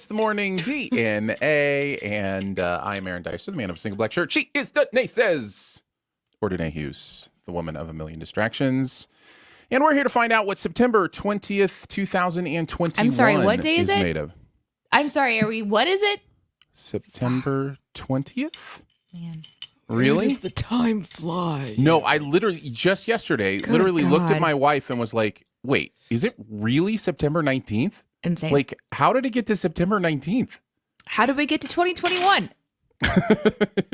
It's the morning DNA, and I am Aaron Dicer, the man of a single black shirt. She is Danae Says, or Danae Hughes, the woman of a million distractions. And we're here to find out what September 20th, 2021 I'm sorry, what day is it? made of. I'm sorry, what is it? September 20th? Man. Really? Where does the time fly? No, I literally, just yesterday, looked at my wife and was like, wait, is it really September 19th? Insane. Like, how did it get to September 19th? How did we get to 2021?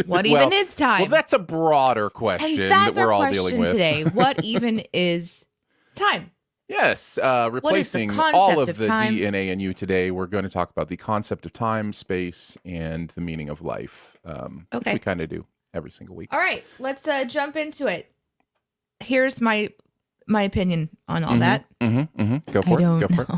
What even is time? Well, that's a broader question that we're all dealing with today. What even is time? Yes, replacing all of the DNA in you today, we're going to talk about the concept of time, space, and the meaning of life, which we kind of do every single week. All right, let's jump into it. Here's my opinion on all that. Go for it.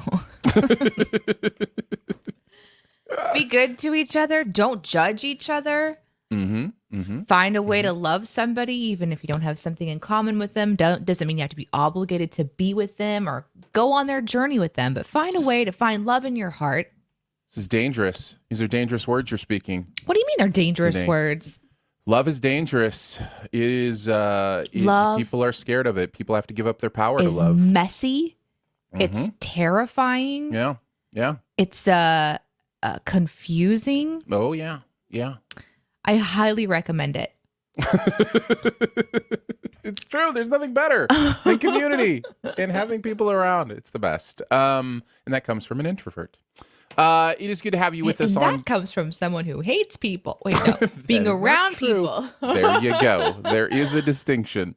Be good to each other. Don't judge each other. Find a way to love somebody, even if you don't have something in common with them. Doesn't mean you have to be obligated to be with them or go on their journey with them, but find a way to find love in your heart. This is dangerous. These are dangerous words you're speaking. What do you mean they're dangerous words? Love is dangerous. It is love. People are scared of it. People have to give up their power to love. Messy. It's terrifying. Yeah. It's confusing. Oh yeah. I highly recommend it. It's true. There's nothing better than community and having people around. It's the best. And that comes from an introvert. It is good to have you with us. That comes from someone who hates people. Wait, no, being around people. There you go. There is a distinction.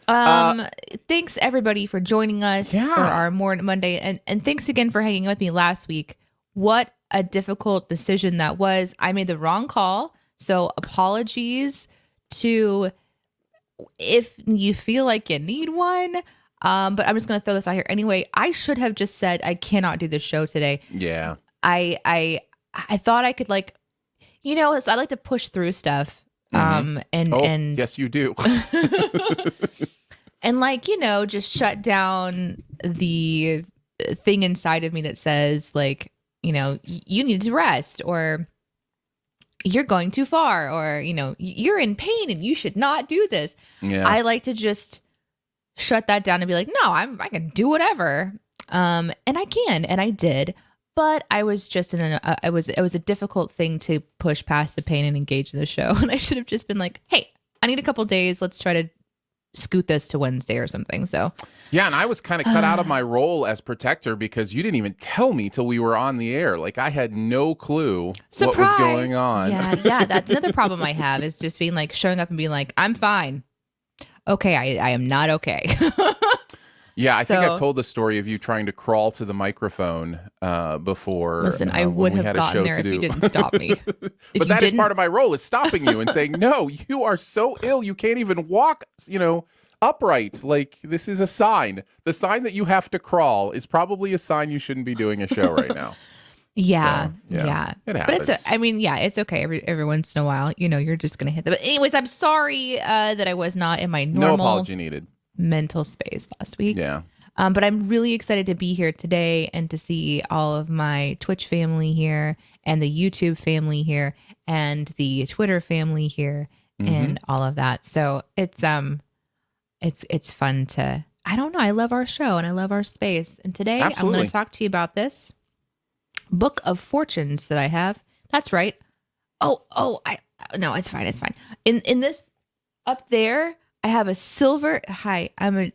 Thanks everybody for joining us for our Monday, and thanks again for hanging with me last week. What a difficult decision that was. I made the wrong call, so apologies to if you feel like you need one. But I'm just gonna throw this out here anyway. I should have just said I cannot do this show today. Yeah. I thought I could, like, so I like to push through stuff. And yes, you do. And just shut down the thing inside of me that says, like, you need to rest, or you're going too far, or, you're in pain and you should not do this. Yeah. I like to just shut that down and be like, no, I can do whatever. And I can, and I did. But I was just it was a difficult thing to push past the pain and engage in the show. And I should have just been like, hey, I need a couple days. Let's try to scoot this to Wednesday or something. So yeah, and I was kind of cut out of my role as protector because you didn't even tell me till we were on the air. Like, I had no clue what was going on. Yeah, that's another problem I have, is just being like, showing up and being like, I'm fine. Okay, I am not okay. Yeah, I think I've told the story of you trying to crawl to the microphone before. Listen, I would have gotten there if you didn't stop me. But that is part of my role, is stopping you and saying, no, you are so ill, you can't even walk, upright. Like, this is a sign. The sign that you have to crawl is probably a sign you shouldn't be doing a show right now. Yeah. It happens. But it's okay. Every once in a while, you're just going to hit them. But anyways, I'm sorry that I was not in my normal No apology needed. Mental space last week. Yeah. But I'm really excited to be here today and to see all of my Twitch family here, and the YouTube family here, and the Twitter family here, and all of that. So it's fun to, I don't know, I love our show and I love our space. And today I'm going to talk to you about this book of fortunes that I have. That's right. No, it's fine. It's fine. In this up there, I have a silver. Hi, I'm a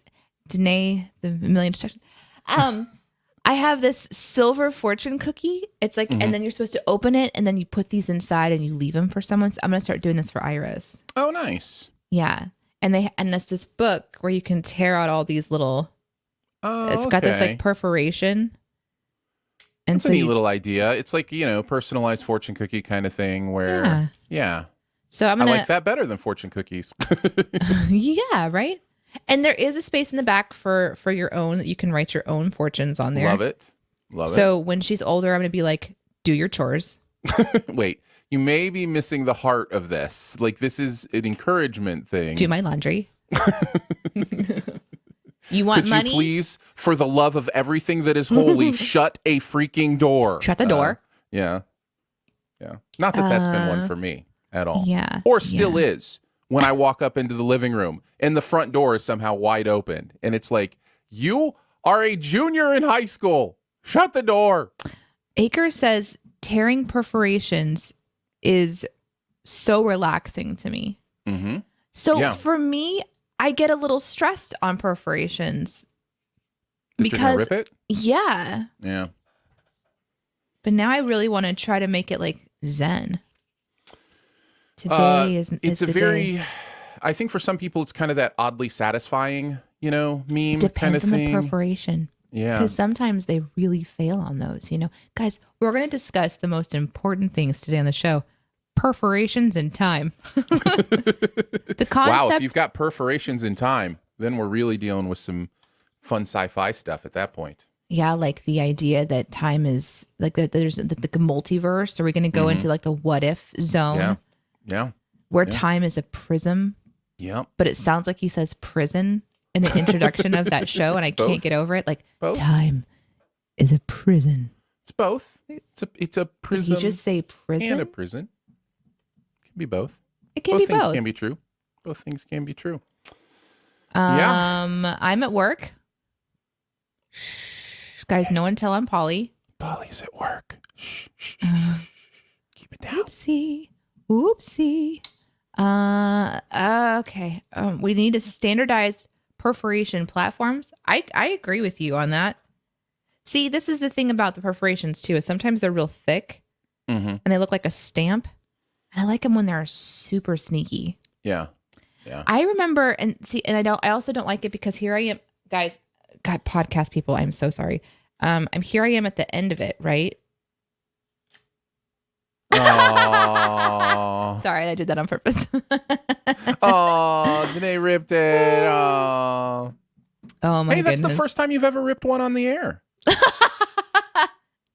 Danae, the million distractions. I have this silver fortune cookie. It's like, and then you're supposed to open it, and then you put these inside, and you leave them for someone. So I'm gonna start doing this for Iris. Oh, nice. Yeah, and it's this book where you can tear out all these little. It's got this like perforation. And it's a neat little idea. It's like, personalized fortune cookie kind of thing where, yeah. So I like that better than fortune cookies. Yeah, right. And there is a space in the back for your own, that you can write your own fortunes on there. Love it. So when she's older, I'm going to be like, do your chores. Wait, you may be missing the heart of this. Like, this is an encouragement thing. Do my laundry. You want money? Could you please, for the love of everything that is holy, shut a freaking door? Shut the door. Yeah. Yeah. Not that that's been one for me at all. Yeah. Or still is when I walk up into the living room and the front door is somehow wide open. And it's like, you are a junior in high school. Shut the door. Aker says tearing perforations is so relaxing to me. Mm-hmm. So for me, I get a little stressed on perforations. Because you're gonna rip it? Yeah. Yeah. But now I really want to try to make it like Zen. Today is it's a the very day. I think for some people it's kind of that oddly satisfying, meme Depends kind of on thing. the perforation. Yeah. Because sometimes they really fail on those, Guys, we're going to discuss the most important things today on the show. Perforations in time. The concept. Wow, if you've got perforations in time, then we're really dealing with some fun sci-fi stuff at that point. Yeah, like the idea that time is like there's the multiverse. Are we going to go into like the what if zone? Yeah. Where time is a prism. Yeah. But it sounds like he says prison in the introduction of that show, and I can't get over it. Like time is a prison. It's both. It's a prism. Did you just say prison? And a prison. It can be both. It can both be things both. can be true. Both things can be true. I'm at work. Shh, guys, no one tell I'm Polly. Polly's at work. Shh. Keep it down. Oopsie. Okay. We need to standardize perforation platforms. I agree with you on that. See, this is the thing about the perforations too, is sometimes they're real thick and they look like a stamp. And I like them when they're super sneaky. Yeah. I remember, and I also don't like it because here I am, guys, God, podcast people, I'm so sorry. Here I am at the end of it, right? Oh. Sorry, I did that on purpose. Oh, Danae ripped it. Oh my Hey, that's goodness. the first time you've ever ripped one on the air.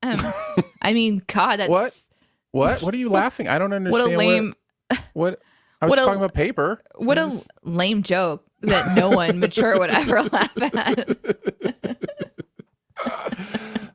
I mean, God, that's What are you laughing? I don't understand. what a lame. What I was talking about paper. What a lame joke that no one mature would ever laugh at.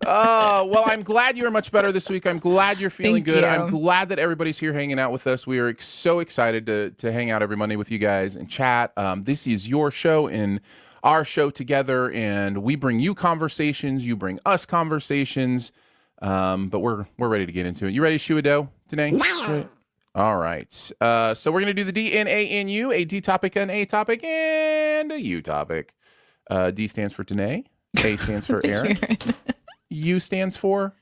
Well, I'm glad you're much better this week. I'm glad you're feeling Thank good. you. I'm glad that everybody's here hanging out with us. We are so excited to hang out every Monday with you guys and chat. This is your show and our show together, and we bring you conversations. You bring us conversations. But we're ready to get into it. You ready, Shuado, today? All right. So we're going to do the DNA in you, a D topic, an A topic, and a U topic. D stands for Danae. A stands for Aaron. U stands for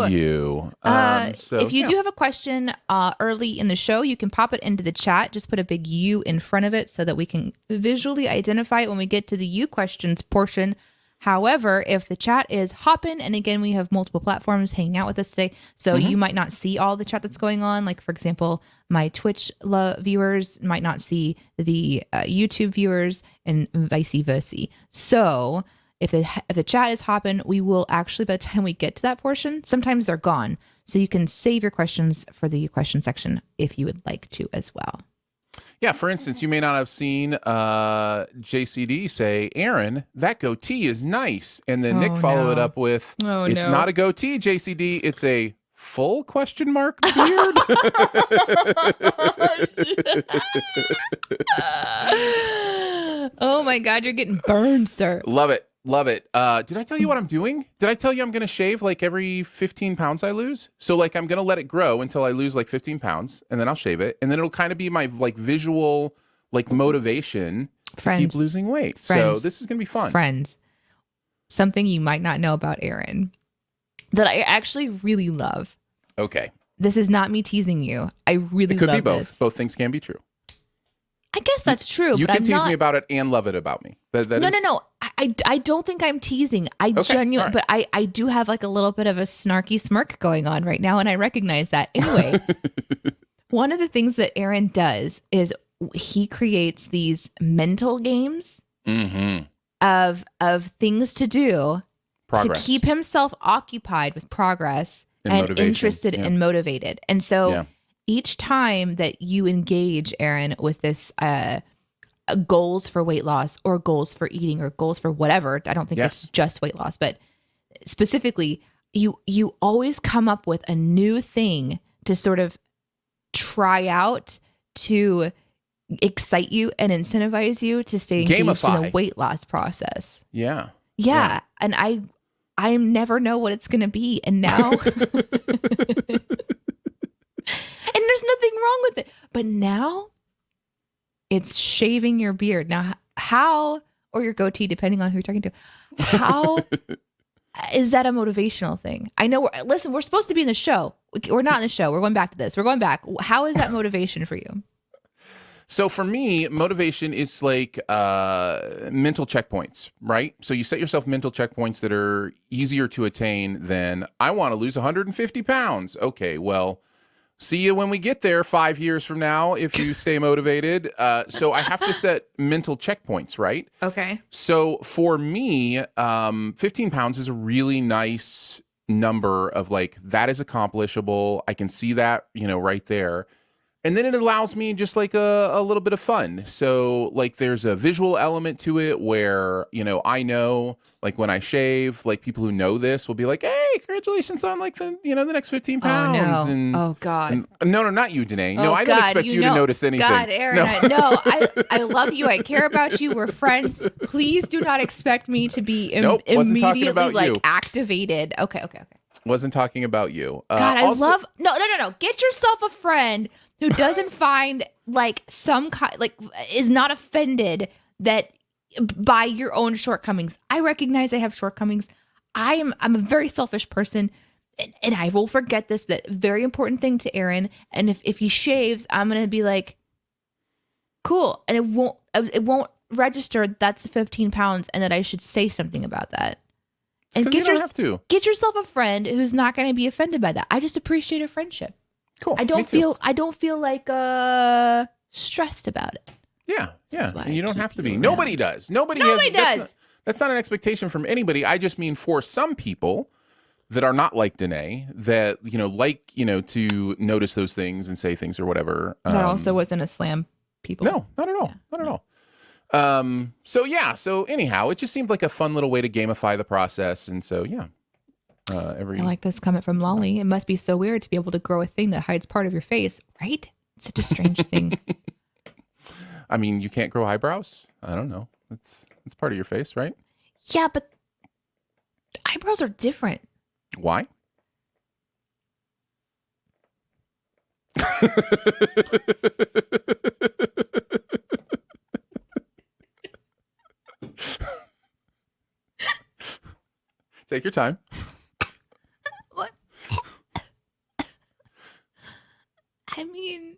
you. If you do have a question early in the show, you can pop it into the chat. Just put a big U in front of it so that we can visually identify it when we get to the U questions portion. However, if the chat is hopping, and again, we have multiple platforms hanging out with us today, so you might not see all the chat that's going on. Like, for example, my Twitch viewers might not see the YouTube viewers, and vice versa. So if the chat is hopping, we will actually, by the time we get to that portion, sometimes they're gone. So you can save your questions for the question section if you would like to as well. Yeah, for instance, you may not have seen JCD say, Aaron, that goatee is nice. And then Nick followed it up with, it's not a goatee, JCD, it's a full question mark beard. Oh my God, you're getting burned, sir. Love it. Love it. Did I tell you what I'm doing? Did I tell you I'm going to shave like every 15 pounds I lose? So like I'm going to let it grow until I lose like 15 pounds and then I'll shave it. And then it'll kind of be my like visual like motivation to keep losing weight. So this is going to be fun. Friends, something you might not know about Aaron that I actually really love. Okay. This is not me teasing you. I really love It could be both. this. Both things can be true. I guess that's true. You but can tease me about it and love it about me. No. I don't think I'm teasing. I genuinely, but I do have like a little bit of a snarky smirk going on right now, and I recognize that. Anyway, one of the things that Aaron does is he creates these mental games of things to do to keep himself occupied with progress and interested and motivated. And so each time that you engage, Aaron, with this goals for weight loss or goals for eating or goals for whatever, I don't think it's just weight loss, but specifically, you always come up with a new thing to sort of try out to excite you and incentivize you to stay engaged in the weight loss process. Yeah. And I never know what it's going to be. And now, and there's nothing wrong with it. But now it's shaving your beard. Now, how, or your goatee, depending on who you're talking to, how is that a motivational thing? I know, listen, we're supposed to be in the show. We're not in the show. We're going back to this. We're going back. How is that motivation for you? So for me, motivation is like mental checkpoints, right? So you set yourself mental checkpoints that are easier to attain than I want to lose 150 pounds. Okay, well, see you when we get there 5 years from now if you stay motivated. So I have to set mental checkpoints, right? Okay. So for me, 15 pounds is a really nice number of like, that is accomplishable. I can see that, right there. And then it allows me just like a little bit of fun. So like there's a visual element to it where, I know like when I shave, like people who know this will be like, hey, congratulations on like the next 15 pounds. Oh, no. Oh God. No, not you, Danae. No, I don't expect you to notice anything. God, Aaron. No. I love you. I care about you. We're friends. Please do not expect me to be immediately like activated. Okay. Wasn't talking about you. God, I love, no. Get yourself a friend who doesn't find like some kind, like is not offended that by your own shortcomings. I recognize I have shortcomings. I'm a very selfish person, and I will forget this, that very important thing to Aaron. And if he shaves, I'm gonna be like, cool, and it won't register that's 15 pounds, and that I should say something about that. And you don't have to. Get yourself a friend who's not going to be offended by that. I just appreciate a friendship. Cool. I don't feel like stressed about it. Yeah. And you don't have to be. Nobody does. Nobody does. That's not an expectation from anybody. I just mean for some people that are not like Danae, that like to notice those things and say things or whatever. That also wasn't a slam, people. No, not at all. Yeah. Not at all. So anyhow, it just seemed like a fun little way to gamify the process. And so, yeah. I like this comment from Lolly. It must be so weird to be able to grow a thing that hides part of your face, right? It's such a strange thing. I mean, you can't grow eyebrows? I don't know. It's part of your face, right? Yeah, but eyebrows are different. Why? Take your time. What? I mean,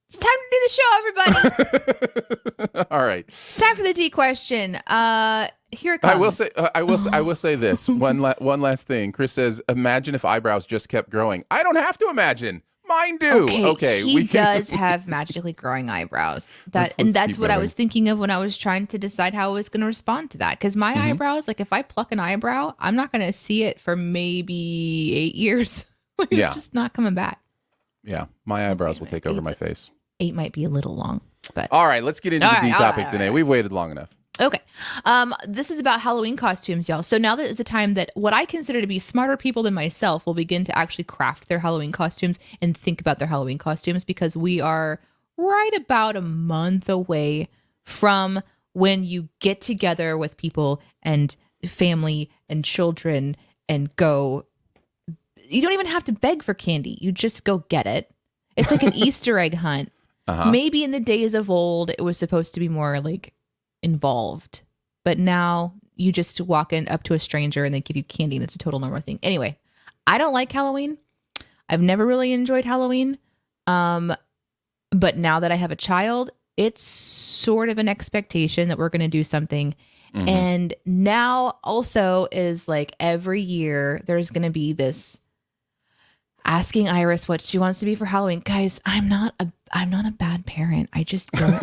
it's time to do the show, everybody. All right. It's time for the D question. Here it comes. I will say this one last thing. Chris says, "Imagine if eyebrows just kept growing." I don't have to imagine. Mine do. Okay. He does have magically growing eyebrows. That's what I was thinking of when I was trying to decide how I was going to respond to that. Because my eyebrows, like if I pluck an eyebrow, I'm not going to see it for maybe 8 years. It's just not coming back. Yeah, my eyebrows will take over my face. 8 might be a little long, but all right. Let's get into the D topic today. We've waited long enough. Okay. This is about Halloween costumes, y'all. So now that is the time that what I consider to be smarter people than myself will begin to actually craft their Halloween costumes and think about their Halloween costumes, because we are right about a month away from when you get together with people and family and children and go. You don't even have to beg for candy. You just go get it. It's like an Easter egg hunt. Uh-huh. Maybe in the days of old, it was supposed to be more like involved, but now you just walk in up to a stranger and they give you candy and it's a total normal thing. Anyway, I don't like Halloween. I've never really enjoyed Halloween. But now that I have a child, it's sort of an expectation that we're going to do something. Mm-hmm. And now also is like every year there's going to be this asking Iris what she wants to be for Halloween. Guys, I'm not a bad parent. I just don't.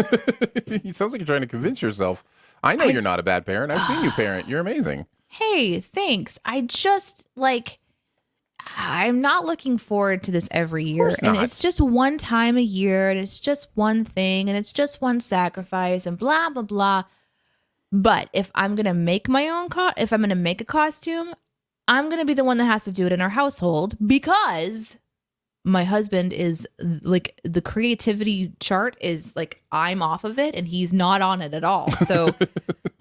It sounds like you're trying to convince yourself. I know you're not a bad parent. I've seen you parent. You're amazing. Hey, thanks. I just I'm not looking forward to this every year. And it's just one time a year and it's just one thing and it's just one sacrifice and blah, blah, blah. But if I'm going to make my own if I'm going to make a costume, I'm going to be the one that has to do it in our household because my husband is like the creativity chart is like I'm off of it and he's not on it at all. So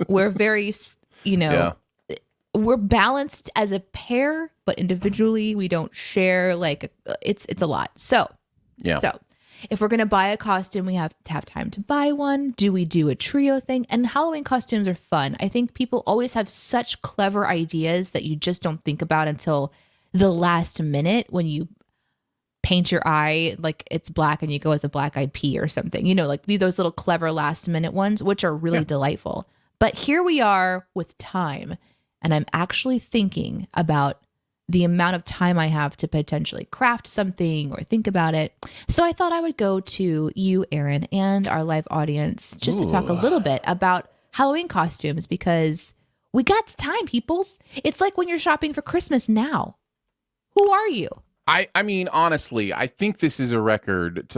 we're very, we're balanced as a pair, but individually we don't share. Like it's a lot. So if we're going to buy a costume, we have to have time to buy one. Do we do a trio thing? And Halloween costumes are fun. I think people always have such clever ideas that you just don't think about until the last minute when you paint your eye like it's black and you go as a black-eyed pea or something. Like those little clever last minute ones, which are really delightful. But here we are with time, and I'm actually thinking about the amount of time I have to potentially craft something or think about it. So I thought I would go to you, Aaron, and our live audience just to talk a little bit about Halloween costumes because we got time, peoples. It's like when you're shopping for Christmas now. Who are you? I mean, honestly, I think this is a record,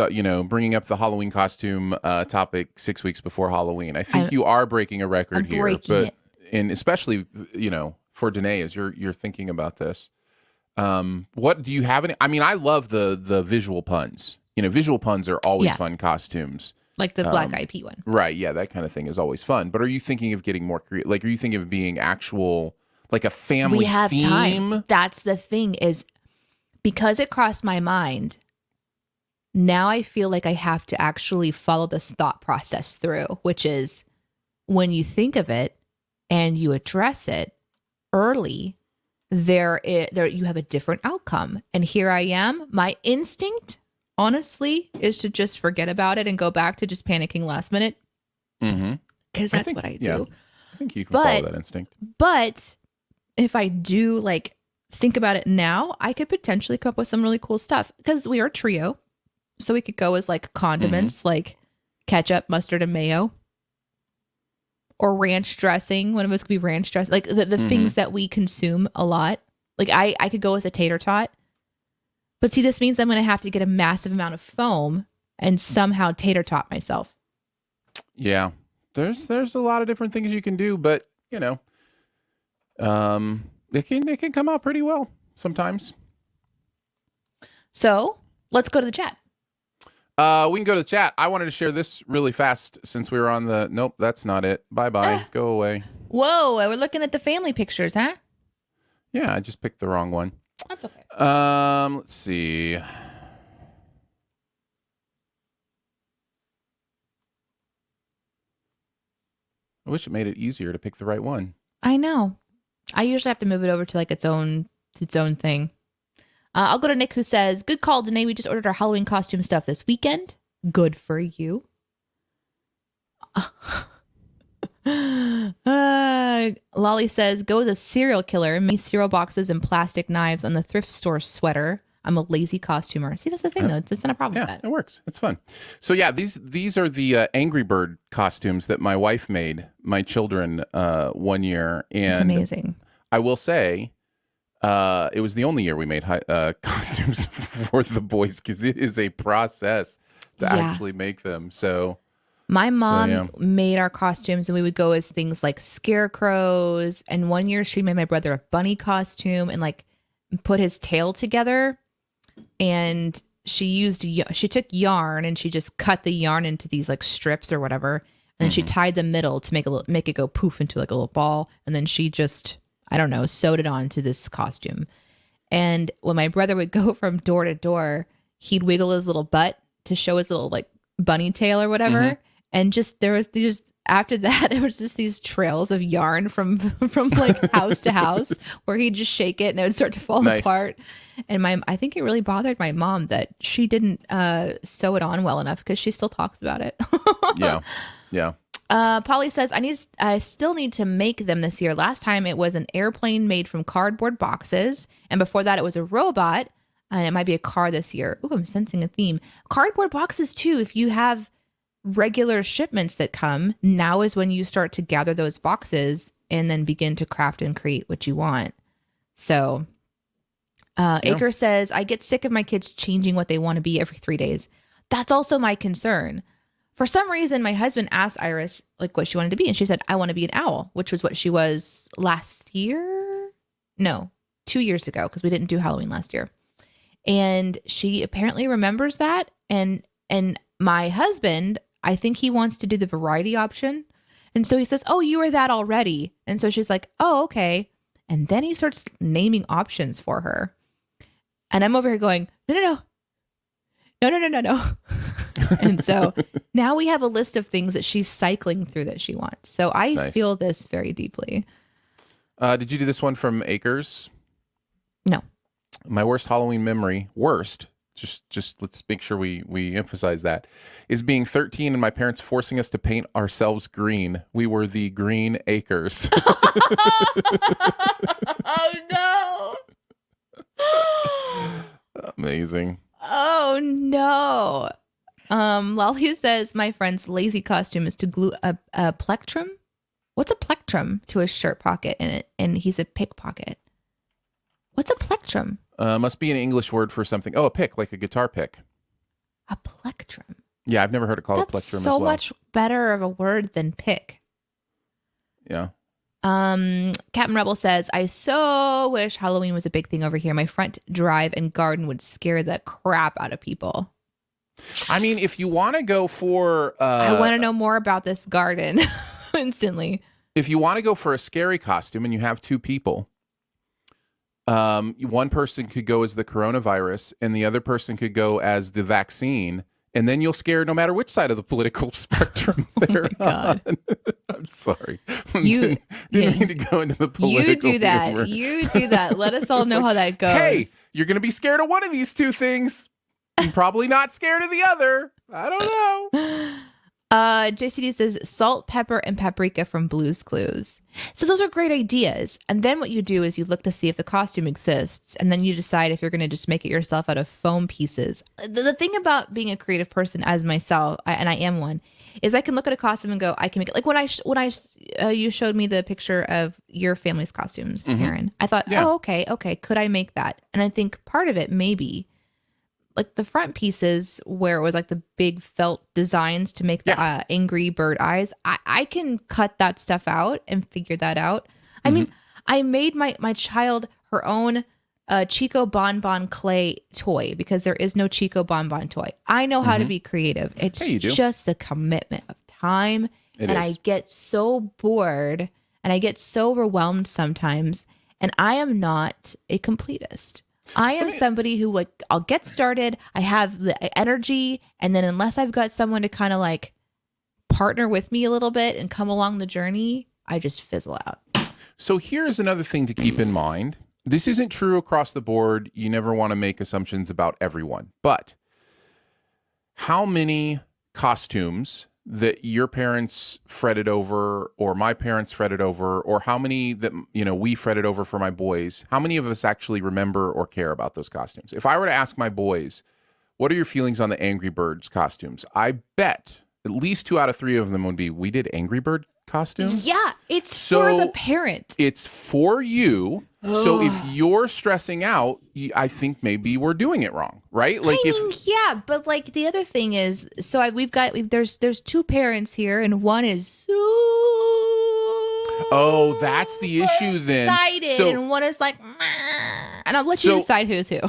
bringing up the Halloween costume topic 6 weeks before Halloween. I think you are breaking a record here. And especially, for Danae, as you're thinking about this. What do you have? I mean, I love the visual puns. Visual puns are always fun costumes. Like the black-eyed pea one. Right, yeah, that kind of thing is always fun. But are you thinking of getting more creative? Like, are you thinking of being actual, like a family We have theme? time. That's the thing is, because it crossed my mind, now I feel like I have to actually follow this thought process through, which is when you think of it and you address it early, there you have a different outcome. And here I am. My instinct, honestly, is to just forget about it and go back to just panicking last minute. Because that's what I do. Yeah, I think you can follow that instinct. But if I do think about it now, I could potentially come up with some really cool stuff because we are a trio. So we could go as condiments like ketchup, mustard, and mayo. Or ranch dressing. One of us could be ranch dressing. Like the things that we consume a lot. Like I could go as a tater tot. But see, this means I'm going to have to get a massive amount of foam and somehow tater tot myself. Yeah. There's a lot of different things you can do, but it can come out pretty well sometimes. So let's go to the chat. We can go to the chat. I wanted to share this really fast since we were on the. Nope, that's not it. Bye. Go away. Whoa, we're looking at the family pictures, huh? Yeah, I just picked the wrong one. That's okay. Let's see. I wish it made it easier to pick the right one. I know. I usually have to move it over to its own thing. I'll go to Nick, who says, "Good call, Danae. We just ordered our Halloween costume stuff this weekend. Good for you." Lolly says, "Go as a serial killer. Many cereal boxes and plastic knives on the thrift store sweater. I'm a lazy costumer." See, that's the thing, though. It's not a problem with that. It works. It's fun. So, yeah, these are the Angry Bird costumes that my wife made my children one year. And it's amazing. I will say, it was the only year we made costumes for the boys because it is a process to actually make them. So my mom made our costumes and we would go as things like scarecrows. And one year she made my brother a bunny costume and put his tail together. And she took yarn and she just cut the yarn into these strips or whatever. And then she tied the middle to make it go poof into a little ball. And then she just, I don't know, sewed it onto this costume. And when my brother would go from door to door, he'd wiggle his little butt to show his little bunny tail or whatever. And after that, it was just these trails of yarn from house to house where he'd just shake it and it would start to fall apart. And I think it really bothered my mom that she didn't sew it on well enough because she still talks about it. Yeah. Polly says, I still need to make them this year. Last time it was an airplane made from cardboard boxes. And before that it was a robot. And it might be a car this year. Ooh, I'm sensing a theme. Cardboard boxes too. If you have regular shipments that come, now is when you start to gather those boxes and then begin to craft and create what you want. So Acre says, I get sick of my kids changing what they want to be every 3 days. That's also my concern. For some reason, my husband asked Iris like what she wanted to be, and she said, "I want to be an owl," which was what she was last year. No, 2 years ago, because we didn't do Halloween last year. And she apparently remembers that. And my husband, I think he wants to do the variety option. And so he says, "Oh, you were that already." And so she's like, "Oh, okay." And then he starts naming options for her. And I'm over here going, no. And so now we have a list of things that she's cycling through that she wants. So I feel this very deeply. Did you do this one from Acres? No. My worst Halloween memory, just let's make sure we emphasize that, is being 13 and my parents forcing us to paint ourselves green. We were the Green Acres. Oh, no. Amazing. Oh, no. Lolly says my friend's lazy costume is to glue a plectrum. What's a plectrum to his shirt pocket and he's a pickpocket? What's a plectrum? Must be an English word for something. Oh, a pick, like a guitar pick. A plectrum. Yeah, I've never heard it called a plectrum as well. That's so much better of a word than pick. Yeah. Captain Rebel says, "I so wish Halloween was a big thing over here. My front drive and garden would scare the crap out of people." I mean, if you want to go for... I want to know more about this garden instantly. If you want to go for a scary costume and you have two people, one person could go as the coronavirus and the other person could go as the vaccine, and then you'll scare no matter which side of the political spectrum they're on. I'm sorry. Didn't mean to go into the political You do that. humor. You do that. Let us all know how that goes. Hey, you're going to be scared of one of these two things. You're probably not scared of the other. I don't know. JCD says salt, pepper, and paprika from Blue's Clues. So those are great ideas. And then what you do is you look to see if the costume exists, and then you decide if you're going to just make it yourself out of foam pieces. The thing about being a creative person as myself, and I am one, is I can look at a costume and go, I can make it. Like when you showed me the picture of your family's costumes, Aaron, I thought, oh, okay, could I make that? And I think part of it maybe like the front pieces where it was like the big felt designs to make the angry bird eyes. I can cut that stuff out and figure that out. I mean, I made my child her own Chico Bonbon clay toy because there is no Chico Bonbon toy. I know how to be creative. It's just the commitment of time. I get so bored and I get so overwhelmed sometimes. And I am not a completist. I am somebody who like I'll get started. I have the energy, and then unless I've got someone to kind of like partner with me a little bit and come along the journey, I just fizzle out. So here's another thing to keep in mind. This isn't true across the board. You never want to make assumptions about everyone. But how many costumes that your parents fretted over or my parents fretted over, or how many that, we fretted over for my boys, how many of us actually remember or care about those costumes? If I were to ask my boys, what are your feelings on the Angry Birds costumes? I bet at least 2 out of 3 of them would be, we did Angry Bird costumes? Yeah, it's for the parent. It's for you. So if you're stressing out, I think maybe we're doing it wrong, right? Like yeah, but like the other thing is, so there's 2 parents here, and one is so that's the issue then. Excited, so, and one is like, and I'll let you decide who's who.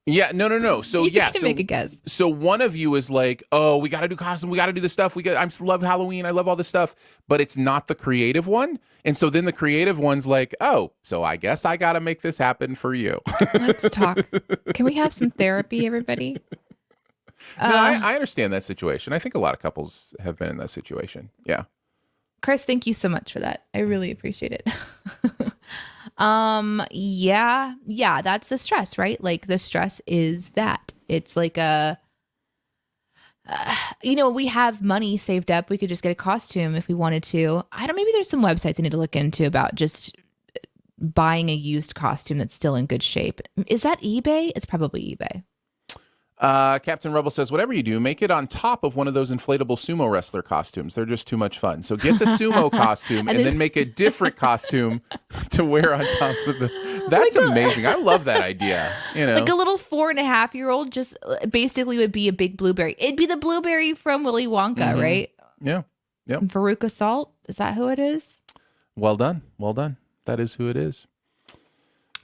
Yeah, no. So you can make a guess. So one of you is like, oh, we got to do costume, we got to do this stuff. I love Halloween, I love all this stuff, but it's not the creative one. And so then the creative one's like, oh, so I guess I got to make this happen for you. Let's talk. Can we have some therapy, everybody? No, I understand that situation. I think a lot of couples have been in that situation. Yeah. Chris, thank you so much for that. I really appreciate it. Yeah, that's the stress, right? Like the stress is that it's like we have money saved up. We could just get a costume if we wanted to. Maybe there's some websites I need to look into about just buying a used costume that's still in good shape. Is that eBay? It's probably eBay. Captain Rebel says, whatever you do, make it on top of one of those inflatable sumo wrestler costumes. They're just too much fun. So get the sumo costume and then make a different costume to wear on top of the That's amazing. I love that idea. You know, like a little 4.5-year-old just basically would be a big blueberry. It'd be the blueberry from Willy Wonka, right? Yeah. Yep. And Veruca Salt. Is that who it is? Well done. Well done. That is who it is.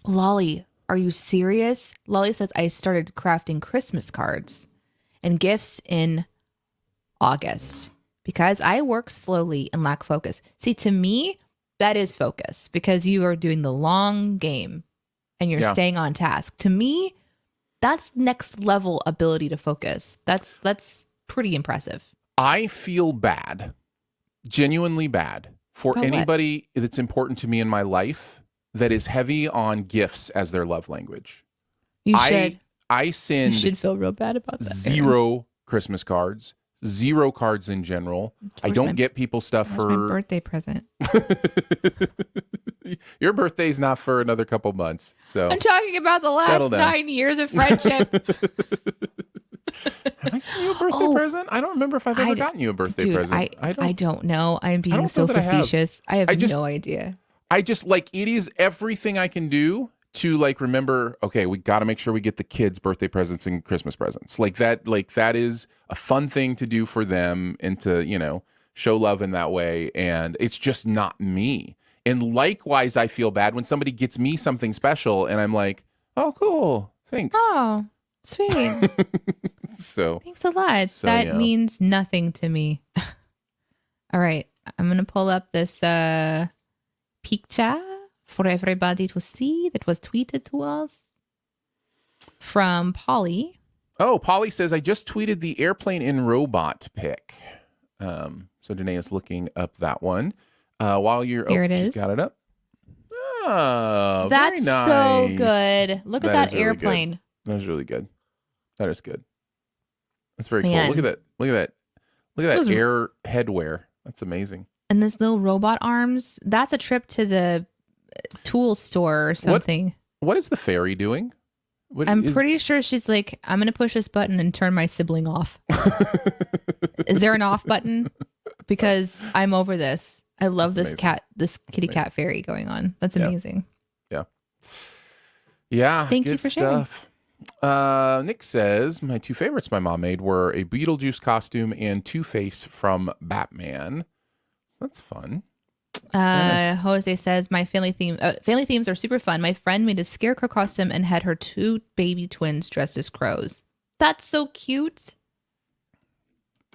Lolly, are you serious? Lolly says, I started crafting Christmas cards and gifts in August because I work slowly and lack focus. See, to me, that is focus because you are doing the long game and you're staying on task. To me, that's next level ability to focus. That's pretty impressive. I feel bad, genuinely bad, for About anybody that's important to me in my life that is heavy on gifts as their love language. You should. I send You should feel real bad about that. zero Christmas cards, zero cards in general. I don't get people stuff for my birthday present. Your birthday's not for another couple months. So I'm talking about the last 9 years of friendship. Have I gotten you a birthday present? I don't remember if I've ever gotten you a birthday present. I don't know. I'm being so facetious. I have no idea. I just like it is everything I can do to like remember, okay, we got to make sure we get the kids birthday presents and Christmas presents. Like that is a fun thing to do for them and to, you know, show love in that way. And it's just not me. And likewise, I feel bad when somebody gets me something special and I'm like, oh, cool. Thanks. Oh, sweet. So thanks a lot. That means nothing to me. All right. I'm going to pull up this picture for everybody to see that was tweeted to us from Polly. Oh, Polly says, I just tweeted the airplane in robot pic. So Danae is looking up that one. While you're... Here it she's is. got it up. Oh, that's very nice. So good. Look at that airplane. Really that is really good. That is good. That's very Man. cool. Look at that. Look at that. Look at that air headwear. That's amazing. And this little robot arms, that's a trip to the tool store or something. What is the fairy doing? I'm pretty sure she's like, I'm going to push this button and turn my sibling off. Is there an off button? Because I'm over this. I love this kitty cat fairy going on. That's amazing. Yeah. Thank you for stuff. Nick says, my two favorites my mom made were a Beetlejuice costume and Two-Face from Batman. So that's fun. Nice. Jose says, my family themes are super fun. My friend made a scarecrow costume and had her two baby twins dressed as crows. That's so cute.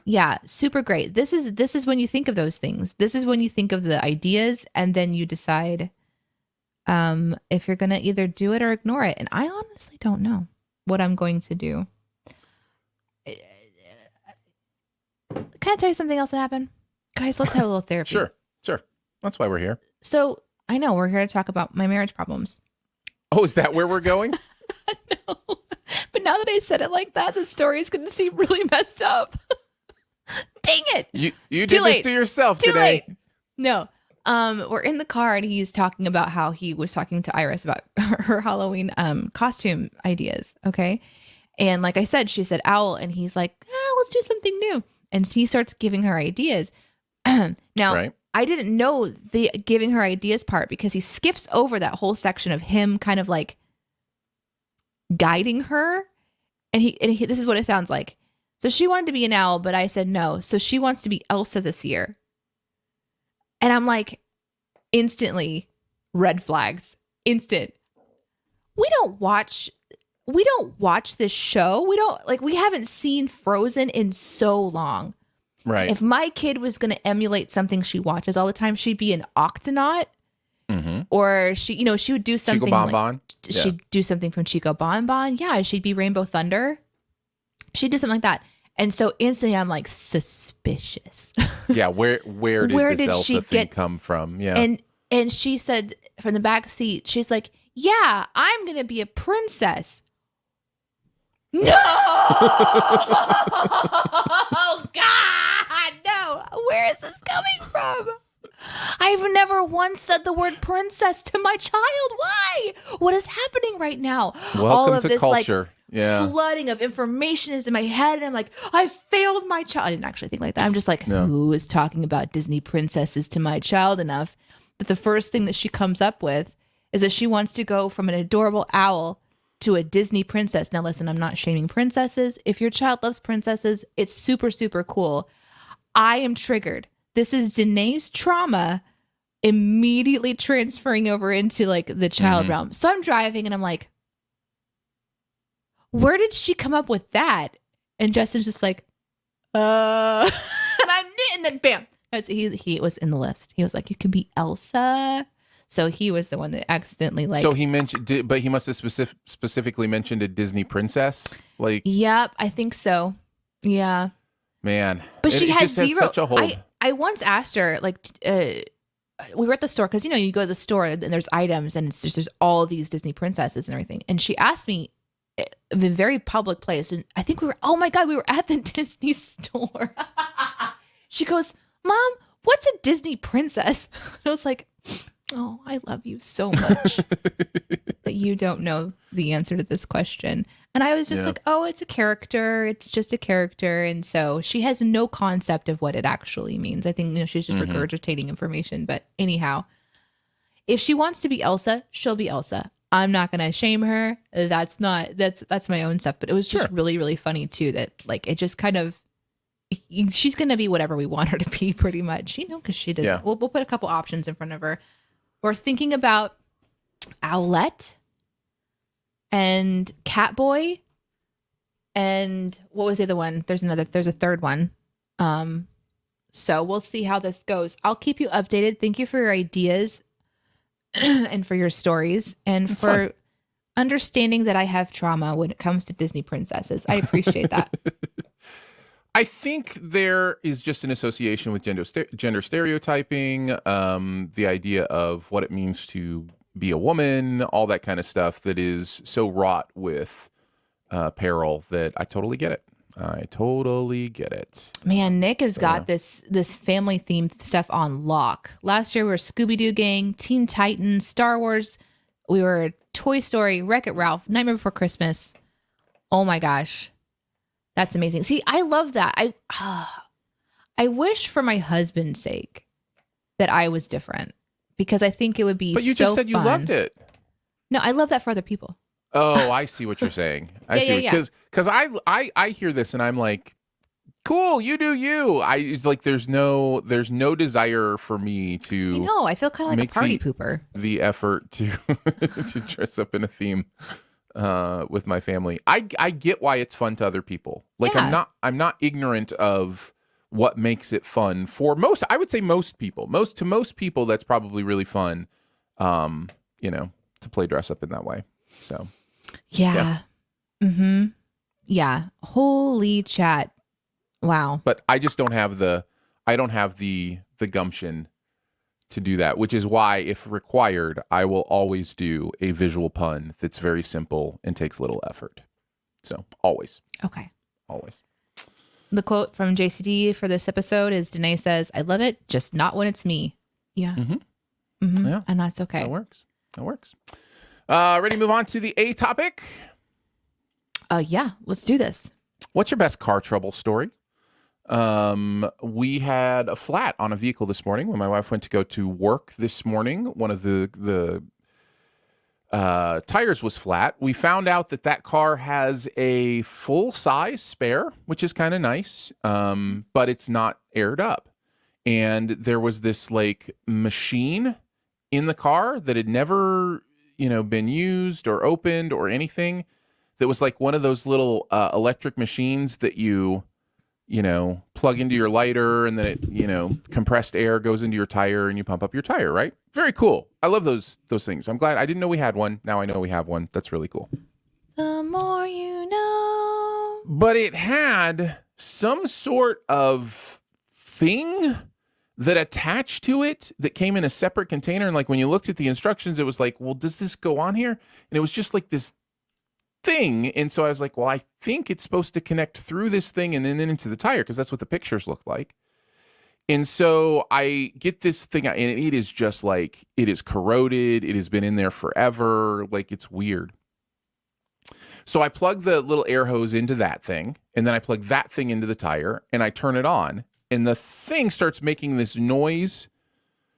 Yeah, super great. This is when you think of those things. This is when you think of the ideas and then you decide if you're going to either do it or ignore it. And I honestly don't know what I'm going to do. Can I tell you something else that happened? Guys, let's have a little therapy. Sure. That's why we're here. So I know we're here to talk about my marriage problems. Oh, is that where we're going? No. But now that I said it like that, the story is going to seem really messed up. Dang it. You did this to yourself Too today. Late. No. We're in the car and he's talking about how he was talking to Iris about her Halloween costume ideas. Okay. And like I said, she said owl and he's like, let's do something new. And he starts giving her ideas. Now, right. I didn't know the giving her ideas part because he skips over that whole section of him kind of like guiding her. And he this is what it sounds like. So she wanted to be an owl, but I said no. So she wants to be Elsa this year. And I'm like, instantly red flags. Instant. We don't watch this show. We haven't seen Frozen in so long. Right. If my kid was going to emulate something she watches all the time, she'd be an Octonaut. Mm-hmm. Or she would do something Chico Bon Bon. She'd do something from Chico Bon Bon. Yeah, she'd be Rainbow Thunder. She'd do something like that. And so instantly I'm like suspicious. Yeah, where did this Elsa thing come from? Yeah. And she said from the back seat, she's like, "Yeah, I'm going to be a princess." No! Oh God, no. Where is this coming from? I've never once said the word princess to my child. Why? What is happening right now? Welcome all of to this culture. Flooding of information is in my head. And I'm like, I failed my child. I didn't actually think like that. I'm just like, who is talking about Disney princesses to my child enough that the first thing that she comes up with is that she wants to go from an adorable owl to a Disney princess. Now, listen, I'm not shaming princesses. If your child loves princesses, it's super, super cool. I am triggered. This is Danae's trauma immediately transferring over into like the child realm. So I'm driving and I'm like, where did she come up with that? And Justin's just like, and then bam. He was in the list. He was like, you could be Elsa. So he was the one that accidentally like. So he mentioned, but he must have specifically mentioned a Disney princess. Like, yep, I think so. Yeah, man, but she has just zero. Has such a hold. I once asked her like, we were at the store because you go to the store and there's items and it's just there's all these Disney princesses and everything. And she asked me in a very public place, and I think we were. Oh my god, we were at the Disney store. She goes, Mom, what's a Disney princess? I was like, oh, I love you so much that you don't know the answer to this question. And I was just like, oh, it's a character. It's just a character. And so she has no concept of what it actually means. I think, she's just regurgitating information. But anyhow, if she wants to be Elsa, she'll be Elsa. I'm not going to shame her. That's my own stuff. But it was just really, really funny too, that like, it just kind of, she's going to be whatever we want her to be pretty much, because she doesn't. Yeah. We'll put a couple options in front of her. We're thinking about Owlette and Catboy. And what was the other one? There's a third one. So we'll see how this goes. I'll keep you updated. Thank you for your ideas and for your stories and That's for fun. Understanding that I have trauma when it comes to Disney princesses. I appreciate that. I think there is just an association with gender stereotyping, the idea of what it means to be a woman, all that kind of stuff that is so wrought with peril that I totally get it. I totally get it. Man, Nick has got this family themed stuff on lock. Last year we were Scooby-Doo Gang, Teen Titans, Star Wars. We were Toy Story, Wreck-It Ralph, Nightmare Before Christmas. Oh my gosh. That's amazing. See, I love that. I wish for my husband's sake that I was different because I think it would be so fun. But you just said you loved it. No, I love that for other people. Oh, I see what you're saying. I see. Because I hear this and I'm like, cool, you do you. It's like there's no desire for me to. I know. I feel kind of like a party pooper. The effort to to dress up in a theme. With my family. I get why it's fun to other people. Like I'm not ignorant of what makes it fun for most, I would say most people. Most people that's probably really fun to play dress up in that way. So yeah. Mhm. Yeah. Holy chat. Wow. But I just don't have the gumption to do that, which is why, if required, I will always do a visual pun that's very simple and takes little effort. So always. Okay. Always. The quote from JCD for this episode is Danae says, I love it, just not when it's me. Yeah. Mm-hmm. Mm-hmm. Yeah. And that's okay. That works. Ready to move on to the A topic? Yeah, let's do this. What's your best car trouble story? We had a flat on a vehicle this morning when my wife went to go to work this morning. One of the tires was flat. We found out that car has a full-size spare, which is kind of nice, but it's not aired up. And there was this like machine in the car that had never, been used or opened or anything. That was like one of those little electric machines that you plug into your lighter and then it, compressed air goes into your tire and you pump up your tire, right? Very cool. I love those things. I'm glad I didn't know we had one. Now I know we have one. That's really cool. The more you know. But it had some sort of thing that attached to it that came in a separate container. And like when you looked at the instructions, it was like, well, does this go on here? And it was just like this thing. And so I was like, well, I think it's supposed to connect through this thing and then into the tire because that's what the pictures look like. And so I get this thing out, and it is just like, it is corroded. It has been in there forever. Like, it's weird. So I plug the little air hose into that thing, and then I plug that thing into the tire, and I turn it on, and the thing starts making this noise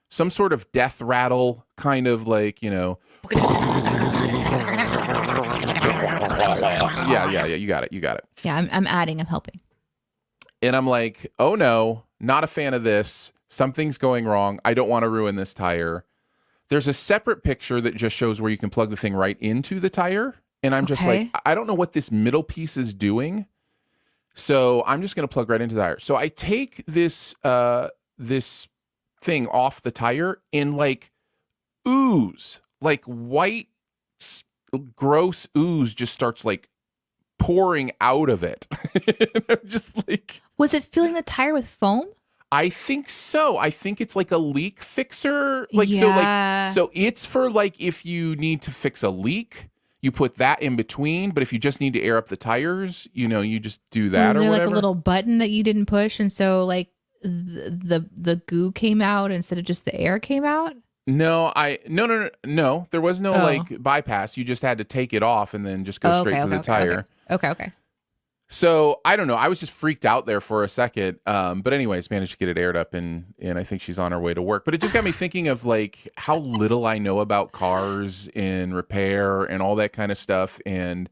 some sort of death rattle, kind of like, yeah, you got it. Yeah, I'm adding, I'm helping. And I'm like, oh no, not a fan of this. Something's going wrong. I don't want to ruin this tire. There's a separate picture that just shows where you can plug the thing right into the tire. And I'm just like, I don't know what this middle piece is doing. So I'm just going to plug right into the tire. So I take this thing off the tire and like ooze, like white, gross ooze just starts like pouring out of it. I'm just like, was it filling the tire with foam? I think so. I think it's like a leak fixer. So it's for like if you need to fix a leak, you put that in between. But if you just need to air up the tires, you just do that or whatever. Like a little button that you didn't push, and so like the goo came out instead of just the air came out? No. There was no like bypass. You just had to take it off and then just go straight to the tire. Okay. So I don't know. I was just freaked out there for a second. But anyways, managed to get it aired up and I think she's on her way to work. But it just got me thinking of like how little I know about cars and repair and all that kind of stuff. And,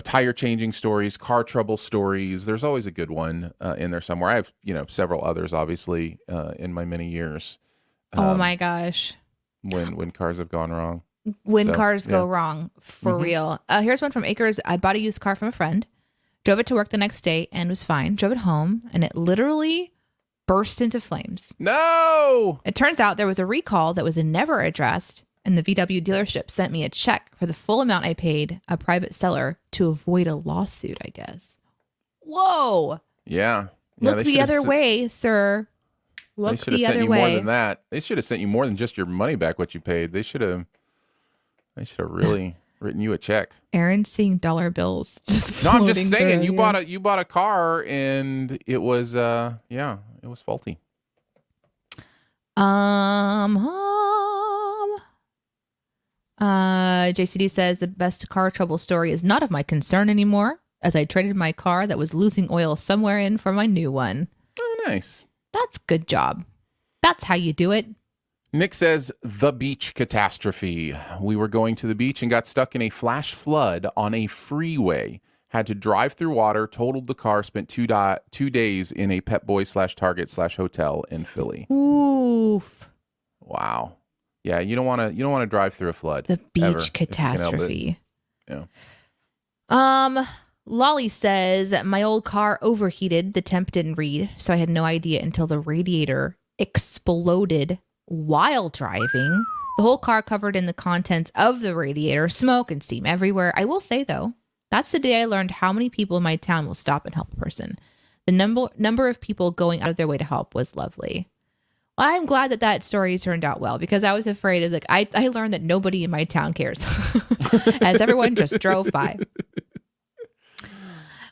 tire changing stories, car trouble stories. There's always a good one in there somewhere. I have, several others, obviously, in my many years. Oh my gosh. When cars have gone wrong. When cars go wrong, for real. Here's one from Acres. I bought a used car from a friend. Drove it to work the next day and was fine. Drove it home and it literally burst into flames. No! It turns out there was a recall that was never addressed, and the VW dealership sent me a check for the full amount I paid a private seller to avoid a lawsuit, I guess. Whoa! Yeah. Look the other way, sir. Look they should have sent you more than that. They should have sent you more than just your money back, what you paid. They should have really written you a check. Aaron's seeing dollar bills. No, I'm just saying. You bought a car and it was it was faulty. JCD says the best car trouble story is not of my concern anymore, as I traded my car that was losing oil somewhere in for my new one. Oh, nice. That's good job. That's how you do it. Nick says, the beach catastrophe. We were going to the beach and got stuck in a flash flood on a freeway. Had to drive through water, totaled the car, spent 2 days in a Pep Boy /Target/hotel in Philly. Oof. Wow. Yeah, you don't want to drive through a flood. The beach catastrophe. Yeah. Lolly says my old car overheated. The temp didn't read, so I had no idea until the radiator exploded while driving. The whole car covered in the contents of the radiator, smoke and steam everywhere. I will say though, that's the day I learned how many people in my town will stop and help a person. The number of people going out of their way to help was lovely. Well, I'm glad that story turned out well, because I was afraid of I learned that nobody in my town cares as everyone just drove by.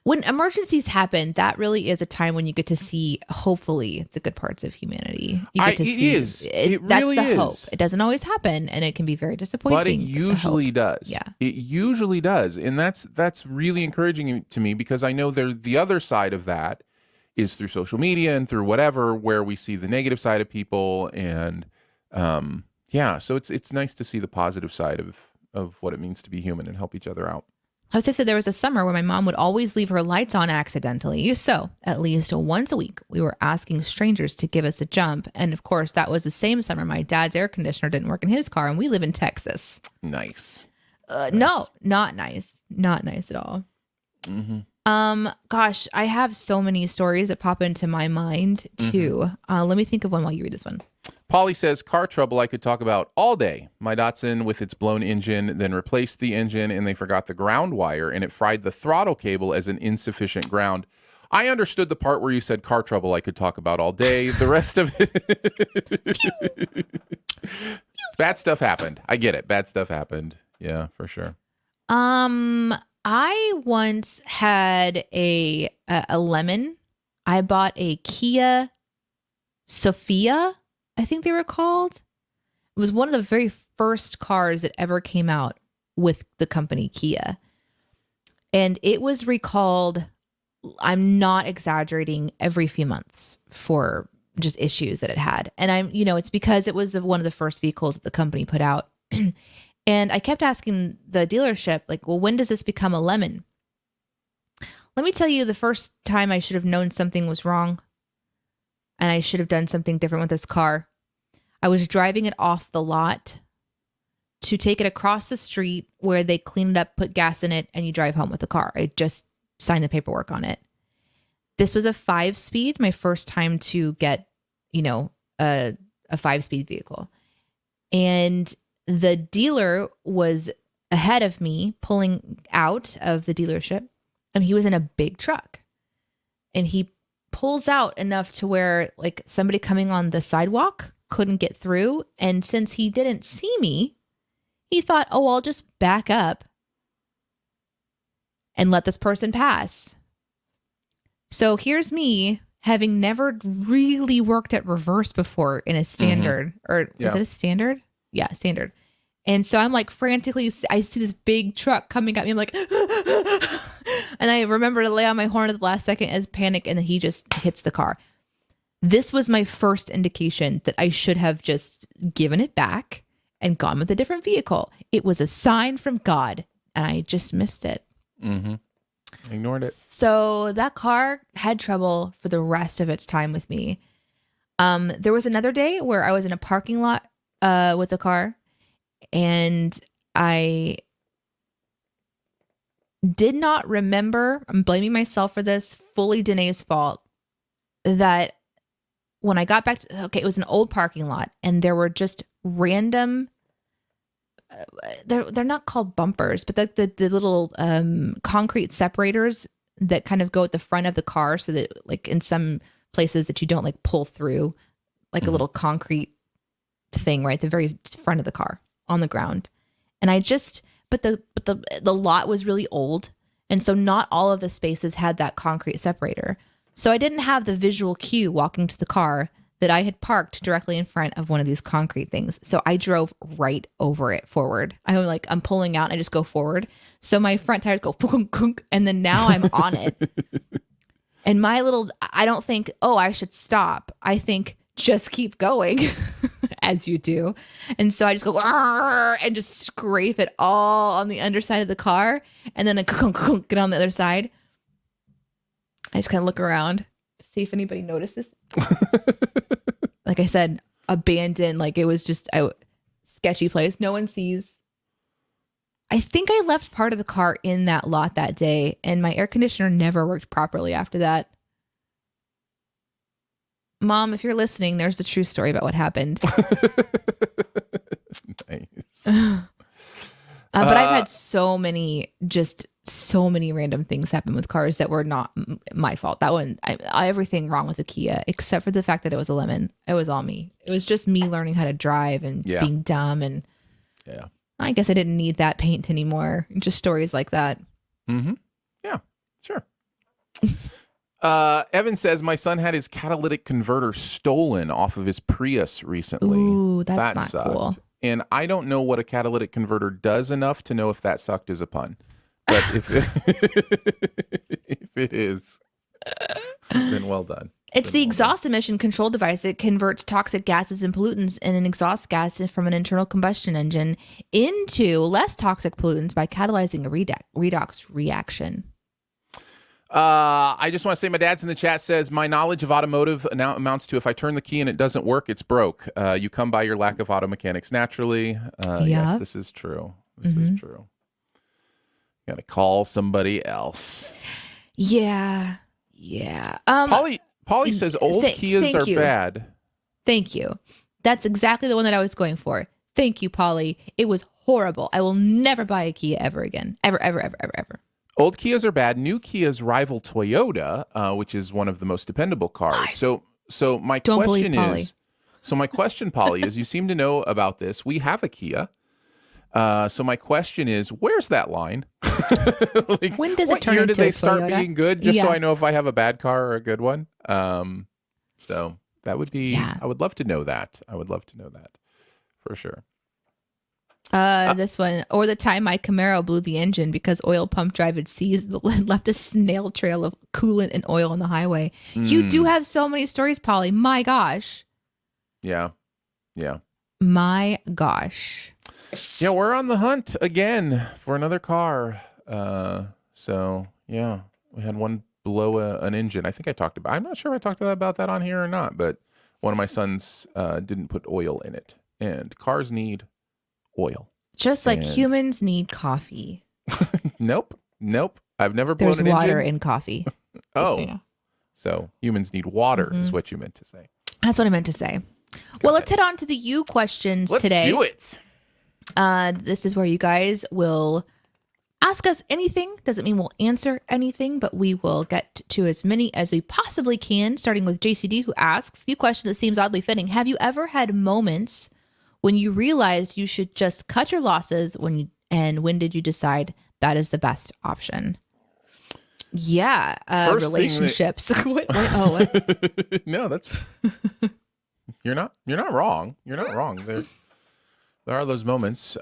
When emergencies happen, that really is a time when you get to see, hopefully, the good parts of humanity. You get to see. It is. It that's really the is. hope. It doesn't always happen, and it can be very disappointing. But it usually does. Yeah. It usually does. And that's really encouraging to me, because I know the other side of that is through social media and through whatever, where we see the negative side of people. And so it's nice to see the positive side of what it means to be human and help each other out. Jose said there was a summer where my mom would always leave her lights on accidentally. So at least once a week, we were asking strangers to give us a jump. And of course, that was the same summer my dad's air conditioner didn't work in his car, and we live in Texas. Nice. No, not nice. Not nice at all. Mm-hmm. Gosh, I have so many stories that pop into my mind too. Let me think of one while you read this one. Polly says, car trouble I could talk about all day. My Datsun with its blown engine, then replaced the engine, and they forgot the ground wire, and it fried the throttle cable as an insufficient ground. I understood the part where you said car trouble I could talk about all day. The rest of it... Bad stuff happened. I get it. Bad stuff happened. Yeah, for sure. I once had a lemon. I bought a Kia Sophia, I think they were called. It was one of the very first cars that ever came out with the company Kia. And it was recalled, I'm not exaggerating, every few months for just issues that it had. And it's because it was one of the first vehicles that the company put out. And I kept asking the dealership, like, well, when does this become a lemon? Let me tell you, the first time I should have known something was wrong and I should have done something different with this car. I was driving it off the lot to take it across the street where they clean it up, put gas in it, and you drive home with the car. I just signed the paperwork on it. This was a 5-speed, my first time to get, a 5-speed vehicle. And the dealer was ahead of me pulling out of the dealership, and he was in a big truck. And he pulls out enough to where like somebody coming on the sidewalk couldn't get through. And since he didn't see me, he thought, oh, I'll just back up and let this person pass. So here's me having never really worked at reverse before in a standard, or is it a standard? Yeah, standard. And so I'm like frantically, I see this big truck coming at me. I'm like, and I remember to lay on my horn at the last second as panic, and then he just hits the car. This was my first indication that I should have just given it back and gone with a different vehicle. It was a sign from God, and I just missed it. Mm-hmm. Ignored it. So that car had trouble for the rest of its time with me. There was another day where I was in a parking lot with a car, and I did not remember, I'm blaming myself for this, fully Danae's fault, that when I got back to, it was an old parking lot, and there were just random, they're not called bumpers, but the little concrete separators that kind of go at the front of the car, so that like in some places that you don't like pull through, like a little concrete thing right at the very front of the car on the ground. And I just, but the lot was really old, and so not all of the spaces had that concrete separator. So I didn't have the visual cue walking to the car that I had parked directly in front of one of these concrete things. So I drove right over it forward. I'm pulling out and I just go forward. So my front tires go and then now I'm on it. And I don't think, oh, I should stop. I think just keep going as you do. And so I just go and just scrape it all on the underside of the car. And then I get on the other side. I just kind of look around, see if anybody notices. Like I said, abandoned, like it was just a sketchy place. No one sees. I think I left part of the car in that lot that day, and my air conditioner never worked properly after that. Mom, if you're listening, there's the true story about what happened. Nice. But I've had so many random things happen with cars that were not my fault. That one, everything wrong with the Kia, except for the fact that it was a lemon. It was all me. It was just me learning how to drive and being dumb. And I guess I didn't need that paint anymore. Just stories like that. Mm-hmm. Yeah, sure. Evan says, my son had his catalytic converter stolen off of his Prius recently. Ooh, that's that not cool. And I don't know what a catalytic converter does enough to know if that sucked is a pun. But if it is, then well done. It's the exhaust emission control device that converts toxic gases and pollutants in an exhaust gas from an internal combustion engine into less toxic pollutants by catalyzing a redox reaction. I just want to say my dad's in the chat says, my knowledge of automotive amounts to if I turn the key and it doesn't work, it's broke. You come by your lack of auto mechanics naturally. Yes, this is true. This is true. Got to call somebody else. Yeah. Polly says old Kias are bad. Thank you. That's exactly the one that I was going for. Thank you, Polly. It was horrible. I will never buy a Kia ever again. Ever, ever, ever, ever, ever. Old Kias are bad. New Kias rival Toyota, which is one of the most dependable cars. Nice. So my question is, Polly, is you seem to know about this. We have a Kia. So my question is, where's that line? Like, when does it turn into a Toyota? What year did they start being good? Just so I know if I have a bad car or a good one. So that would be, I would love to know that. I would love to know that for sure. This one, or the time my Camaro blew the engine because oil pump drive had seized left a snail trail of coolant and oil on the highway. You do have so many stories, Polly. My gosh. Yeah. My gosh. Yeah, we're on the hunt again for another car. So yeah, we had one blow an engine. I think I talked about. I'm not sure if I talked about that on here or not, but one of my sons didn't put oil in it, and cars need oil. Just like humans need coffee. Nope. I've never blown There's an engine. water in coffee. Oh, so humans need water is what you meant to say. That's what I meant to say. Well, let's head on to the you questions today. Let's do it. This is where you guys will ask us anything. Doesn't mean we'll answer anything, but we will get to as many as we possibly can, starting with JCD, who asks, you question that seems oddly fitting. Have you ever had moments when you realized you should just cut your losses and when did you decide that is the best option? Yeah. Relationships. What? No, that's... You're not wrong. You're not wrong. There are those moments.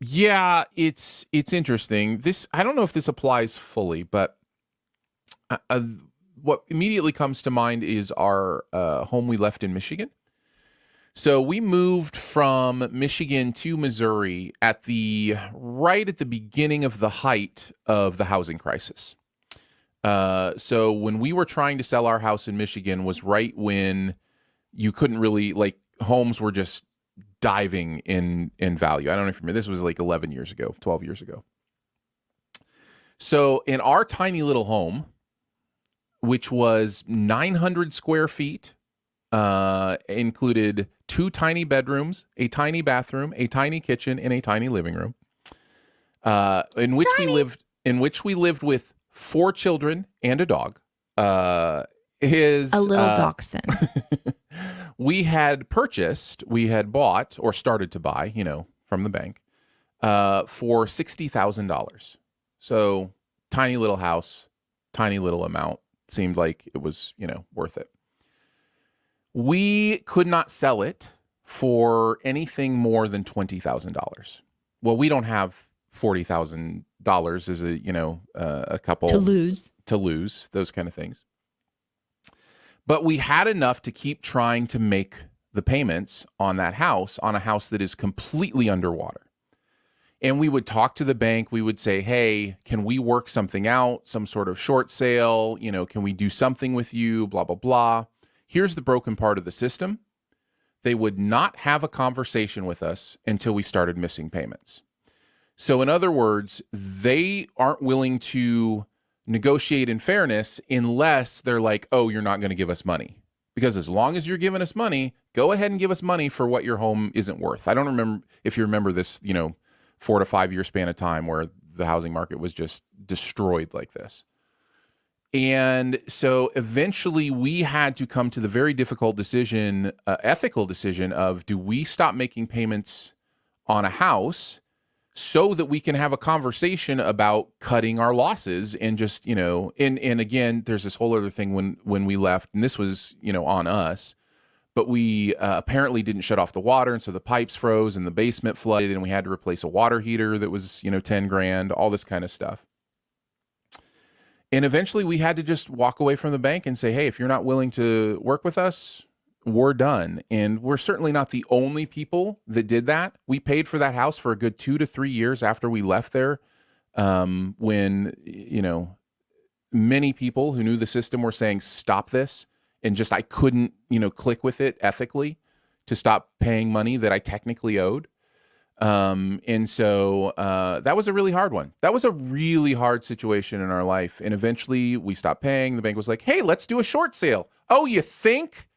Yeah, it's interesting. I don't know if this applies fully, but what immediately comes to mind is our home we left in Michigan. So we moved from Michigan to Missouri right at the beginning of the height of the housing crisis. So when we were trying to sell our house in Michigan was right when you couldn't really, like, homes were just diving in value. I don't know if you remember, this was like 12 years ago. So in our tiny little home, which was 900 square feet, included 2 tiny bedrooms, a tiny bathroom, a tiny kitchen, and a tiny living room, in which we lived with 4 children and a dog. A little dachshund. We had bought or started to buy, from the bank, for $60,000. So tiny little house, tiny little amount. Seemed like it was, worth it. We could not sell it for anything more than $20,000. Well, we don't have $40,000 as a couple to lose, those kind of things. But we had enough to keep trying to make the payments on that house, on a house that is completely underwater. And we would talk to the bank. We would say, hey, can we work something out, some sort of short sale? Can we do something with you? Blah, blah, blah. Here's the broken part of the system. They would not have a conversation with us until we started missing payments. So in other words, they aren't willing to negotiate in fairness unless they're like, oh, you're not going to give us money. Because as long as you're giving us money, go ahead and give us money for what your home isn't worth. I don't remember if you remember this, 4 to 5 year span of time where the housing market was just destroyed like this. And so eventually we had to come to the very difficult decision, ethical decision of, do we stop making payments on a house so that we can have a conversation about cutting our losses and just, and again, there's this whole other thing when we left, and this was, on us, but we apparently didn't shut off the water. And so the pipes froze and the basement flooded and we had to replace a water heater that was, $10,000, all this kind of stuff. And eventually we had to just walk away from the bank and say, hey, if you're not willing to work with us, we're done. And we're certainly not the only people that did that. We paid for that house for a good 2 to 3 years after we left there. When, many people who knew the system were saying, stop this. And just, I couldn't, click with it ethically to stop paying money that I technically owed. And so that was a really hard one. That was a really hard situation in our life. And eventually we stopped paying. The bank was like, hey, let's do a short sale. Oh, you think?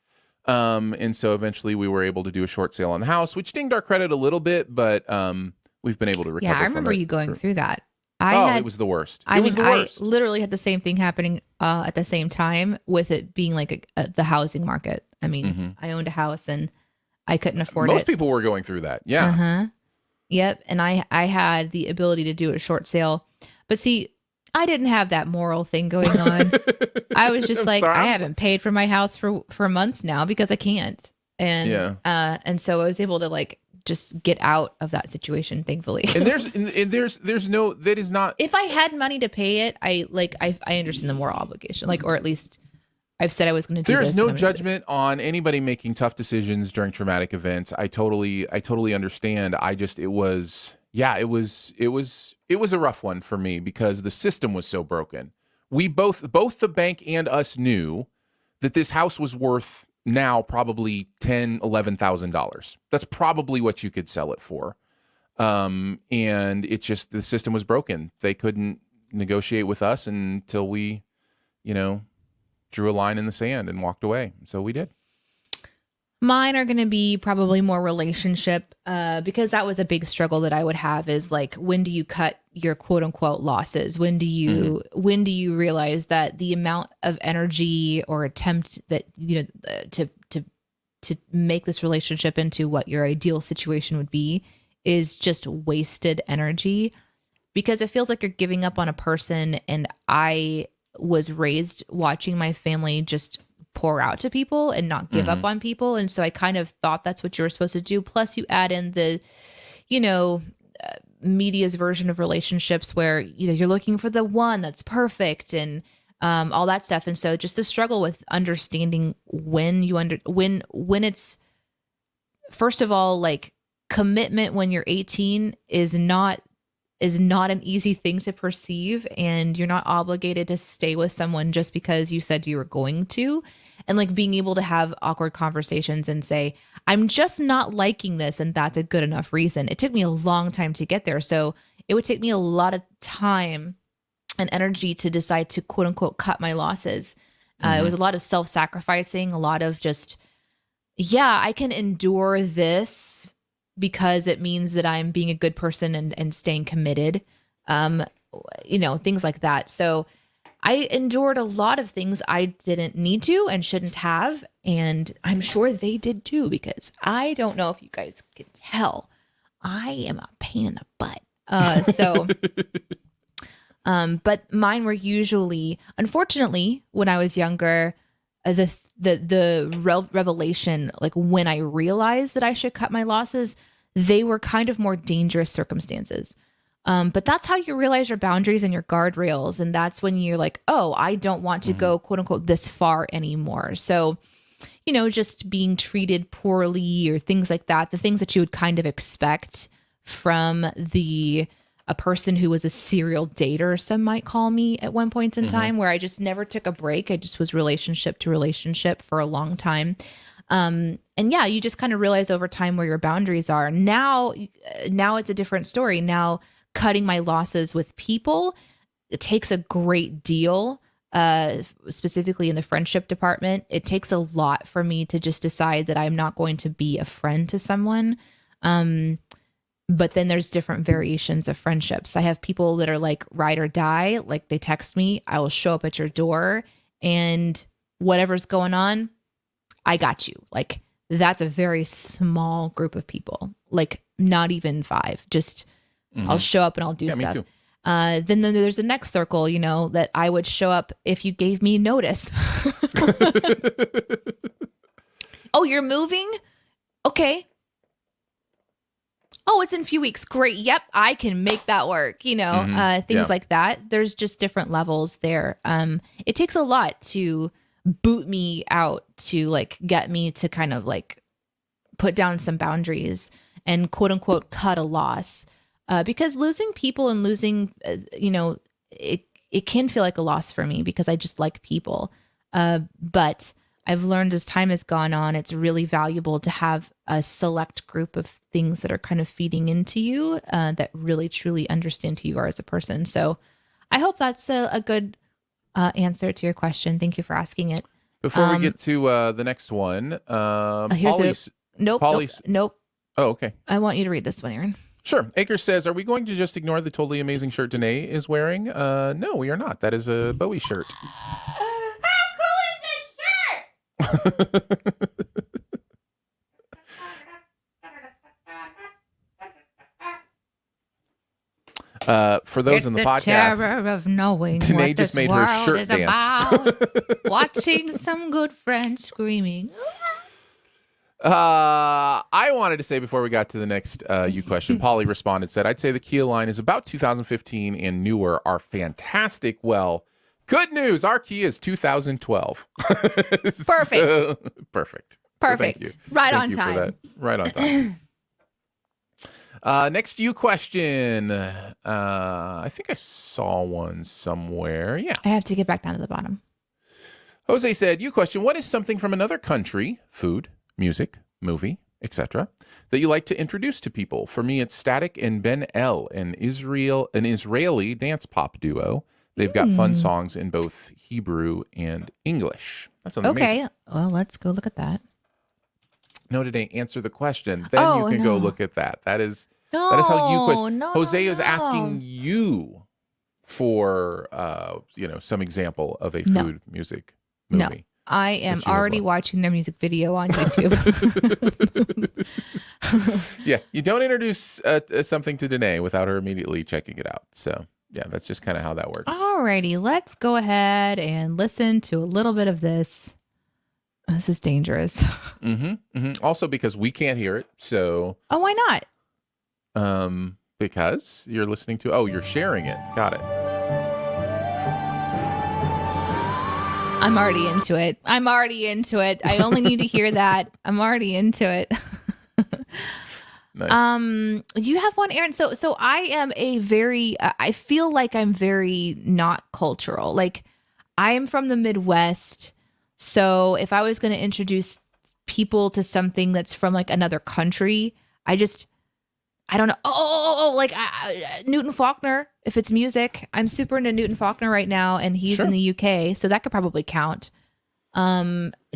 And so eventually we were able to do a short sale on the house, which dinged our credit a little bit, but we've been able to recover. Yeah, I remember you going through that. It was the worst. I literally had the same thing happening at the same time, with it being like the housing market. I mean, I owned a house and I couldn't afford it. Most people were going through that. Yeah. Uh-huh. Yep. And I had the ability to do a short sale. But see, I didn't have that moral thing going on. I was just like, I haven't paid for my house for months now because I can't. And and so I was able to just get out of that situation, thankfully. And there's no, that is not. If I had money to pay it, I understand the moral obligation, like, or at least I've said I was going to do this. There's no judgment on anybody making tough decisions during traumatic events. I totally understand. It was a rough one for me because the system was so broken. We both the bank and us knew that this house was worth now probably $10,000-$11,000. That's probably what you could sell it for. And it's just, the system was broken. They couldn't negotiate with us until we, drew a line in the sand and walked away. So we did. Mine are going to be probably more relationship, because that was a big struggle that I would have, is like, when do you cut your quote unquote losses? When do you realize that the amount of energy or attempt that, to make this relationship into what your ideal situation would be is just wasted energy, because it feels like you're giving up on a person. And I was raised watching my family just pour out to people and not give up on people. And so I kind of thought that's what you were supposed to do. Plus you add in the, media's version of relationships where, you're looking for the one that's perfect and all that stuff. And so just the struggle with understanding when it's, first of all, like, commitment when you're 18 is not an easy thing to perceive, and you're not obligated to stay with someone just because you said you were going to. And like being able to have awkward conversations and say, I'm just not liking this, and that's a good enough reason. It took me a long time to get there. So it would take me a lot of time and energy to decide to quote unquote cut my losses. It was a lot of self-sacrificing, a lot of just, I can endure this because it means that I'm being a good person and staying committed, things like that. So I endured a lot of things I didn't need to and shouldn't have. And I'm sure they did too, because I don't know if you guys can tell, I am a pain in the butt. But mine were usually, unfortunately, when I was younger, the revelation, like when I realized that I should cut my losses, they were kind of more dangerous circumstances. But that's how you realize your boundaries and your guardrails. And that's when you're like, oh, I don't want to go quote unquote this far anymore. So, just being treated poorly or things like that, the things that you would kind of expect from a person who was a serial dater, some might call me at one point in time, where I just never took a break. I just was relationship to relationship for a long time. And you just kind of realize over time where your boundaries are. Now it's a different story. Now cutting my losses with people, it takes a great deal, specifically in the friendship department. It takes a lot for me to just decide that I'm not going to be a friend to someone. But then there's different variations of friendships. I have people that are like ride or die. Like they text me, I will show up at your door, and whatever's going on, I got you. Like that's a very small group of people, like not even 5, just I'll show up and I'll do stuff. Me too. Then there's the next circle, that I would show up if you gave me notice. Oh, you're moving? Okay. Oh, it's in a few weeks. Great. Yep. I can make that work. Things like that. There's just different levels there. It takes a lot to boot me out, to like get me to kind of like put down some boundaries and quote unquote cut a loss. Because losing people and losing, it can feel like a loss for me because I just like people. But I've learned as time has gone on, it's really valuable to have a select group of things that are kind of feeding into you that really, truly understand who you are as a person. So I hope that's a good answer to your question. Thank you for asking it. Before we get to the next one, Nope. Oh, okay. I want you to read this one, Aaron. Sure. Acre says, are we going to just ignore the totally amazing shirt Danae is wearing? No, we are not. That is a Bowie shirt. How cool is this shirt? For those in the podcast, terror of knowing Danae what just this made her world shirt is dance. about. Watching some good friends screaming. I wanted to say before we got to the next you question, Polly responded, said, I'd say the Kia line is about 2015 and newer are fantastic. Well, good news. Our Kia is 2012. Perfect. Perfect. Perfect. So right thank on you time. For that. Right on time. Next you question. I think I saw one somewhere. Yeah. I have to get back down to the bottom. Jose said, you question, what is something from another country, food, music, movie, etc., that you like to introduce to people? For me, it's Static and Ben El, an Israeli dance pop duo. They've got fun songs in both Hebrew and English. That sounds amazing. Okay, well, let's go look at that. No, today, answer the question. Then you can go look at that. That is how you question. Jose is asking you for some example of a food, music, movie. No, I am already watching their music video on YouTube. Yeah, you don't introduce something to Danae without her immediately checking it out. So, yeah, that's just kind of how that works. Alrighty, let's go ahead and listen to a little bit of this. This is dangerous. Also, because we can't hear it. So. Oh, why not? Because you're listening to. Oh, you're sharing it. Got it. I'm already into it. I only need to hear that. I'm already into it. Nice. Do you have one, Aaron? So I am a very, I feel like I'm very not cultural. Like I'm from the Midwest. So if I was going to introduce people to something that's from like another country, I don't know. Like Newton Faulkner, if it's music, I'm super into Newton Faulkner right now, and he's in the UK, so that could probably count.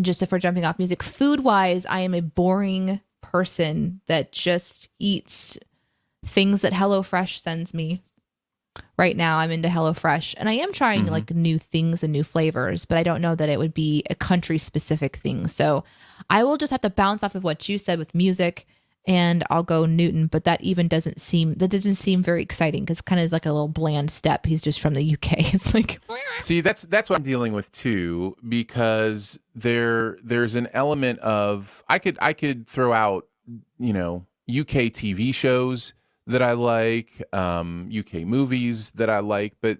Just if we're jumping off music, food wise, I am a boring person that just eats things that HelloFresh sends me. Right now, I'm into HelloFresh, and I am trying like new things and new flavors, but I don't know that it would be a country specific thing. So I will just have to bounce off of what you said with music. And I'll go Newton, but that doesn't seem very exciting because kind of is like a little bland step. He's just from the UK. It's like, see, that's what I'm dealing with too, because there's an element of I could throw out UK TV shows that I like, UK movies that I like, but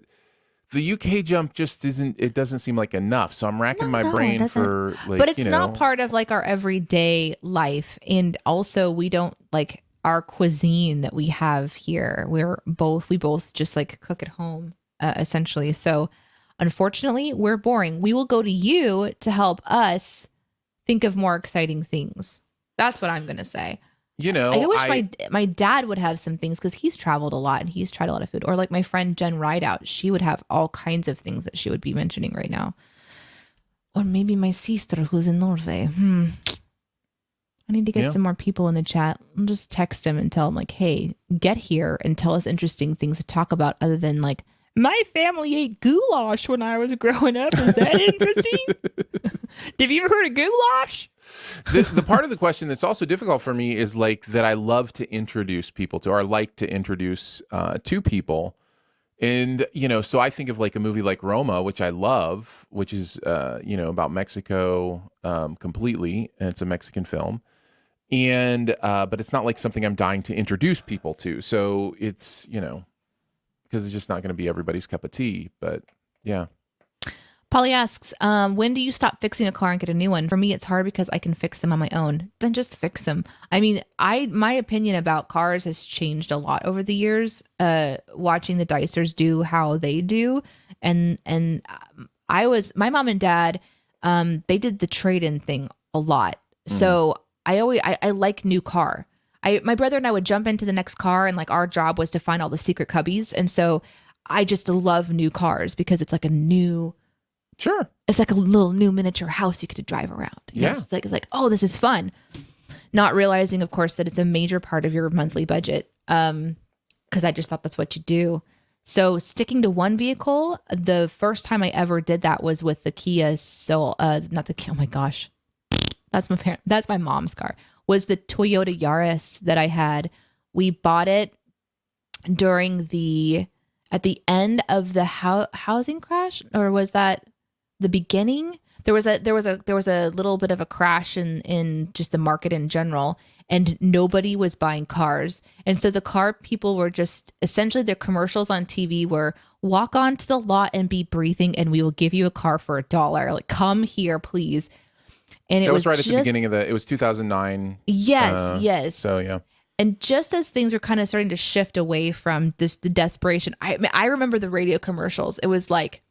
the UK jump just doesn't seem like enough. So I'm racking my brain for like, but it's not part of like our everyday life. And also we don't like our cuisine that we have here. We both just like cook at home, essentially. So unfortunately we're boring. We will go to you to help us think of more exciting things. That's what I'm going to say. I wish my dad would have some things because he's traveled a lot and he's tried a lot of food. Or like my friend Jen Rideout, she would have all kinds of things that she would be mentioning right now. Or maybe my sister who's in Norway. I need to get some more people in the chat. I'll just text him and tell him like, hey, get here and tell us interesting things to talk about other than like, my family ate goulash when I was growing up. Is that interesting? Have you ever heard of goulash? The part of the question that's also difficult for me is like that I love to introduce people to, or like to introduce to people. And, so I think of like a movie like Roma, which I love, which is, about Mexico completely. And it's a Mexican film. And, but it's not like something I'm dying to introduce people to. So it's, because it's just not going to be everybody's cup of tea. But yeah. Polly asks, when do you stop fixing a car and get a new one? For me, it's hard because I can fix them on my own. Then just fix them. I mean, my opinion about cars has changed a lot over the years. Watching the Dicers do how they do, and my mom and dad, they did the trade-in thing a lot. So I like new car. My brother and I would jump into the next car, and like our job was to find all the secret cubbies. And so I just love new cars because it's like a new. Sure. It's like a little new miniature house you get to drive around. It's like, oh, this is fun. Not realizing, of course, that it's a major part of your monthly budget. Because I just thought that's what you do. So sticking to one vehicle, the first time I ever did that was with the Kia Soul. Not the Kia. Oh my gosh, that's my mom's car. Was the Toyota Yaris that I had. We bought it at the end of the housing crash, or was that the beginning? there was a little bit of a crash in just the market in general, and nobody was buying cars. And so the car people were just essentially, the commercials on TV were, walk onto the lot and be breathing and we will give you a car for $1. Like, come here, please. And it was right just, at the beginning of it was 2009. Yes, yes. So yeah. And just as things were kind of starting to shift away from the desperation, I remember the radio commercials. It was like,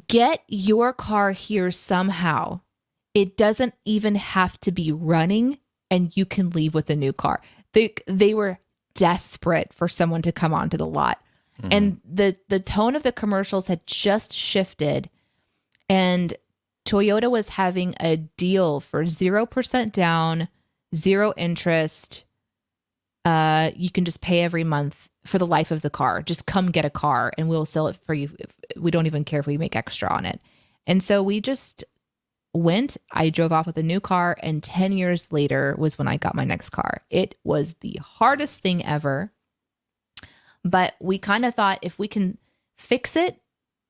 get your car here somehow. It doesn't even have to be running, and you can leave with a new car. They were desperate for someone to come onto the lot. Mm-hmm. And the tone of the commercials had just shifted, and Toyota was having a deal for 0% down, 0 interest. You can just pay every month for the life of the car. Just come get a car and we'll sell it for you. We don't even care if we make extra on it. And so we just went. I drove off with a new car, and 10 years later was when I got my next car. It was the hardest thing ever. But we kind of thought, if we can fix it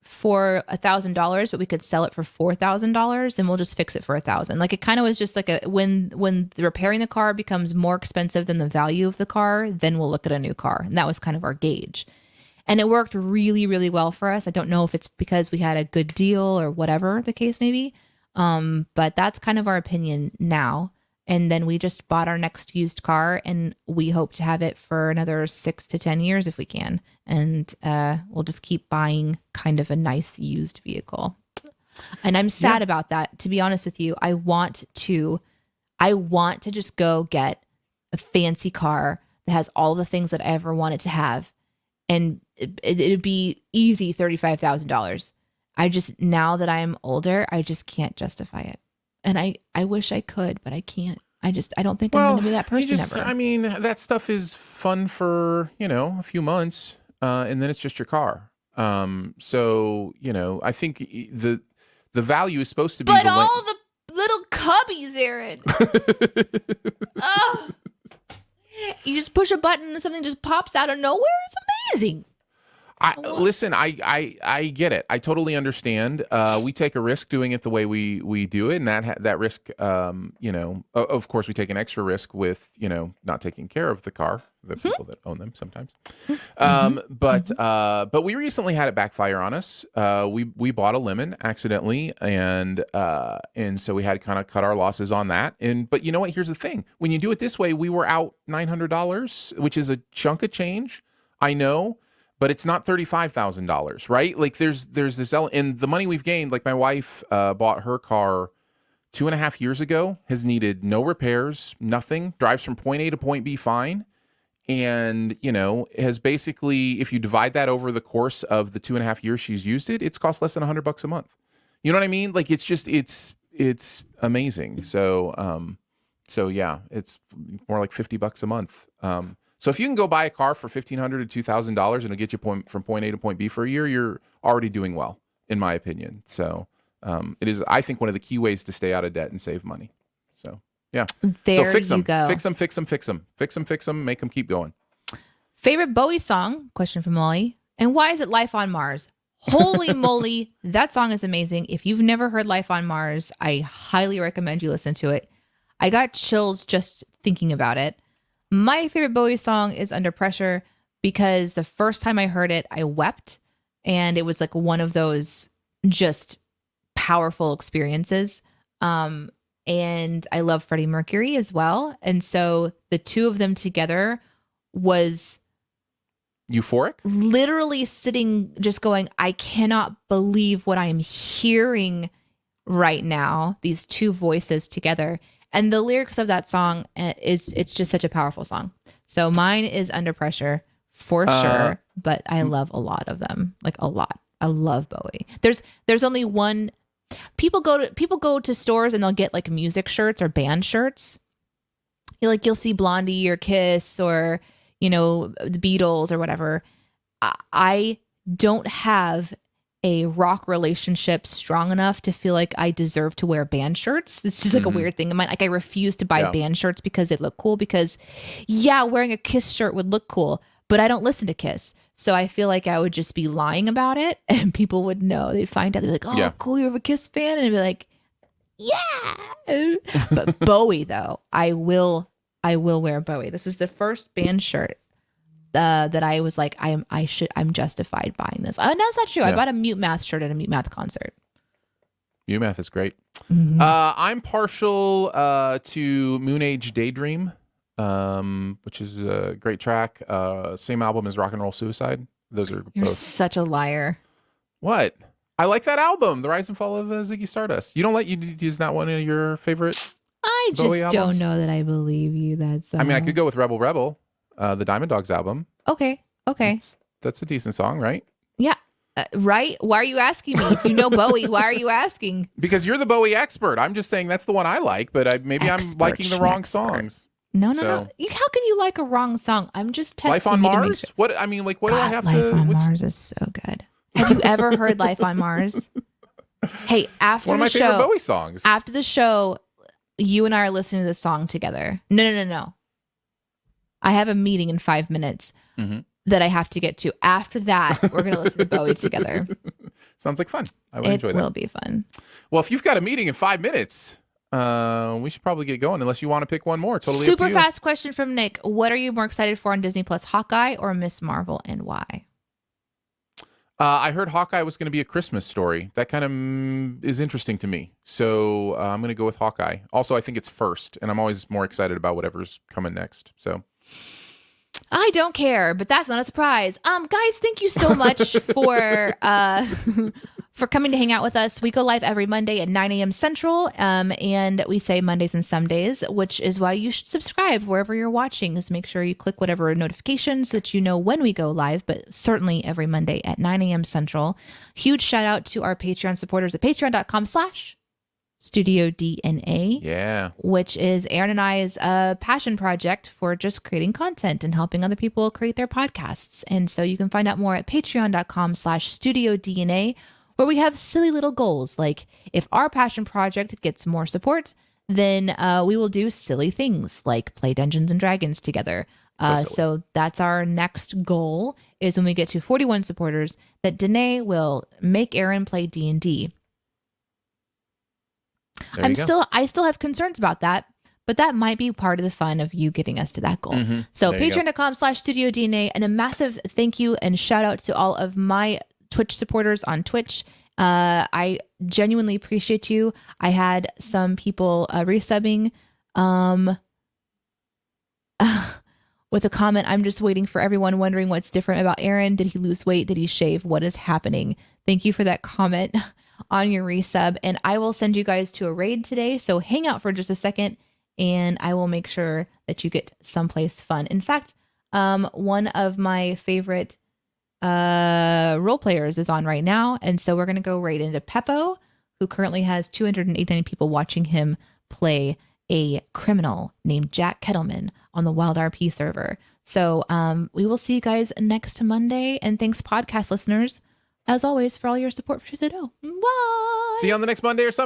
for $1,000, but we could sell it for $4,000, then we'll just fix it for $1,000. Like, it kind of was just like when repairing the car becomes more expensive than the value of the car, then we'll look at a new car. And that was kind of our gauge. And it worked really, really well for us. I don't know if it's because we had a good deal or whatever the case may be. But that's kind of our opinion now. And then we just bought our next used car, and we hope to have it for another 6 to 10 years if we can. And we'll just keep buying kind of a nice used vehicle. And I'm sad about that. To be honest with you, I want to just go get a fancy car that has all the things that I ever wanted to have. And it'd be easy $35,000. I just, now that I'm older, I just can't justify it. And I wish I could, but I can't. I don't think I'm going to be that person ever. I mean, that stuff is fun for, a few months, and then it's just your car. So, I think the value is supposed to be. But all the little cubbies, Aaron. Oh. You just push a button and something just pops out of nowhere. It's amazing. Listen, I get it. I totally understand. We take a risk doing it the way we do it, and that risk, of course, we take an extra risk with, not taking care of the car, the people that own them sometimes. But we recently had it backfire on us. We bought a lemon accidentally, and so we had to kind of cut our losses on that. But you know what? Here's the thing: when you do it this way, we were out $900, which is a chunk of change. I know. But it's not $35,000, right? Like there's this, and the money we've gained, like my wife bought her car 2.5 years ago, has needed no repairs, nothing, drives from point A to point B fine. And, has basically, if you divide that over the course of the 2.5 years she's used it, it's cost less than $100 a month. You know what I mean? Like it's just, it's amazing. So yeah, it's more like $50 a month. So if you can go buy a car for $1,500 to $2,000 and it'll get you from point A to point B for a year, you're already doing well, in my opinion. So it is, I think, one of the key ways to stay out of debt and save money. So yeah. There so fix them, you go. Fix them, make them keep going. Favorite Bowie song? Question from Molly. And why is it Life on Mars? Holy moly, that song is amazing. If you've never heard Life on Mars, I highly recommend you listen to it. I got chills just thinking about it. My favorite Bowie song is Under Pressure, because the first time I heard it, I wept, and it was like one of those just powerful experiences. And I love Freddie Mercury as well. And so the two of them together was euphoric, literally sitting, just going, I cannot believe what I am hearing right now. These two voices together. And the lyrics of that song it's just such a powerful song. So mine is Under Pressure for sure, but I love a lot of them, like a lot. I love Bowie. There's only one. People go to stores and they'll get like music shirts or band shirts. You'll see Blondie or Kiss or the Beatles or whatever. I don't have a rock relationship strong enough to feel like I deserve to wear band shirts. It's just like a weird thing in mine. Like I refuse to buy band shirts because they look cool, because wearing a Kiss shirt would look cool, but I don't listen to Kiss. So I feel like I would just be lying about it and people would know. They'd find out. They'd be like, oh, cool, you're a Kiss fan. And I'd be like, yeah. But Bowie, though, I will wear Bowie. This is the first band shirt that I was like, I'm justified buying this. And that's not true. I bought a Mute Math shirt at a Mute Math concert. Mute Math is great. Mm-hmm. I'm partial to Moon Age Daydream, which is a great track. Same album as Rock and Roll Suicide. Those are You're both. such a liar. What? I like that album, The Rise and Fall of Ziggy Stardust. You don't like, is not one of your favorite I Bowie just albums? don't know that I believe you. That's I mean, I could go with Rebel Rebel, the Diamond Dogs album. Okay. That's a decent song, right? Yeah. Right? Why are you asking me? If you know Bowie, why are you asking? Because you're the Bowie expert. I'm just saying that's the one I like, but maybe I'm liking the wrong songs. No. How can you like a wrong song? I'm just testing. Life on you Mars? sure. What I mean, like, what God, do I have Life to? on Mars is so good. Have you ever heard Life on Mars? Hey, after one of my the favorite show, Bowie songs. after the show, you and I are listening to this song together. No. I have a meeting in 5 minutes that I have to get to. After that, we're going to listen to Bowie together. Sounds like fun. I would enjoy that. It will be fun. Well, if you've got a meeting in 5 minutes, we should probably get going unless you want to pick one more. Totally Super up to you. fast question from Nick. What are you more excited for on Disney Plus, Hawkeye or Miss Marvel, and why? I heard Hawkeye was going to be a Christmas story. That kind of is interesting to me. So I'm going to go with Hawkeye. Also, I think it's first, and I'm always more excited about whatever's coming next. So I don't care, but that's not a surprise. Guys, thank you so much for for coming to hang out with us. We go live every Monday at 9 a.m. Central, and we say Mondays and some days, which is why you should subscribe wherever you're watching. Just make sure you click whatever notifications so that you know when we go live, but certainly every Monday at 9 a.m. Central. Huge shout out to our Patreon supporters at patreon.com/Studio DNA. yeah. Which is Aaron and I's passion project for just creating content and helping other people create their podcasts. And so you can find out more at patreon.com/Studio DNA, where we have silly little goals. Like if our passion project gets more support, then we will do silly things like play Dungeons and Dragons together. So that's our next goal, is when we get to 41 supporters, that Danae will make Aaron play D&D. I still have concerns about that, but that might be part of the fun of you getting us to that goal. So patreon.com/Studio DNA, and a massive thank you and shout out to all of my Twitch supporters on Twitch. I genuinely appreciate you. I had some people resubbing with a comment. I'm just waiting for everyone wondering what's different about Aaron. Did he lose weight? Did he shave? What is happening? Thank you for that comment on your resub, and I will send you guys to a raid today, so hang out for just a second and I will make sure that you get someplace fun. In fact, one of my favorite role players is on right now, and so we're going to go right into Peppo, who currently has 289 people watching him play a criminal named Jack Kettleman on the Wild RP server. So we will see you guys next Monday, and thanks podcast listeners as always for all your support for Shizado. Bye. See you on the next Monday or something.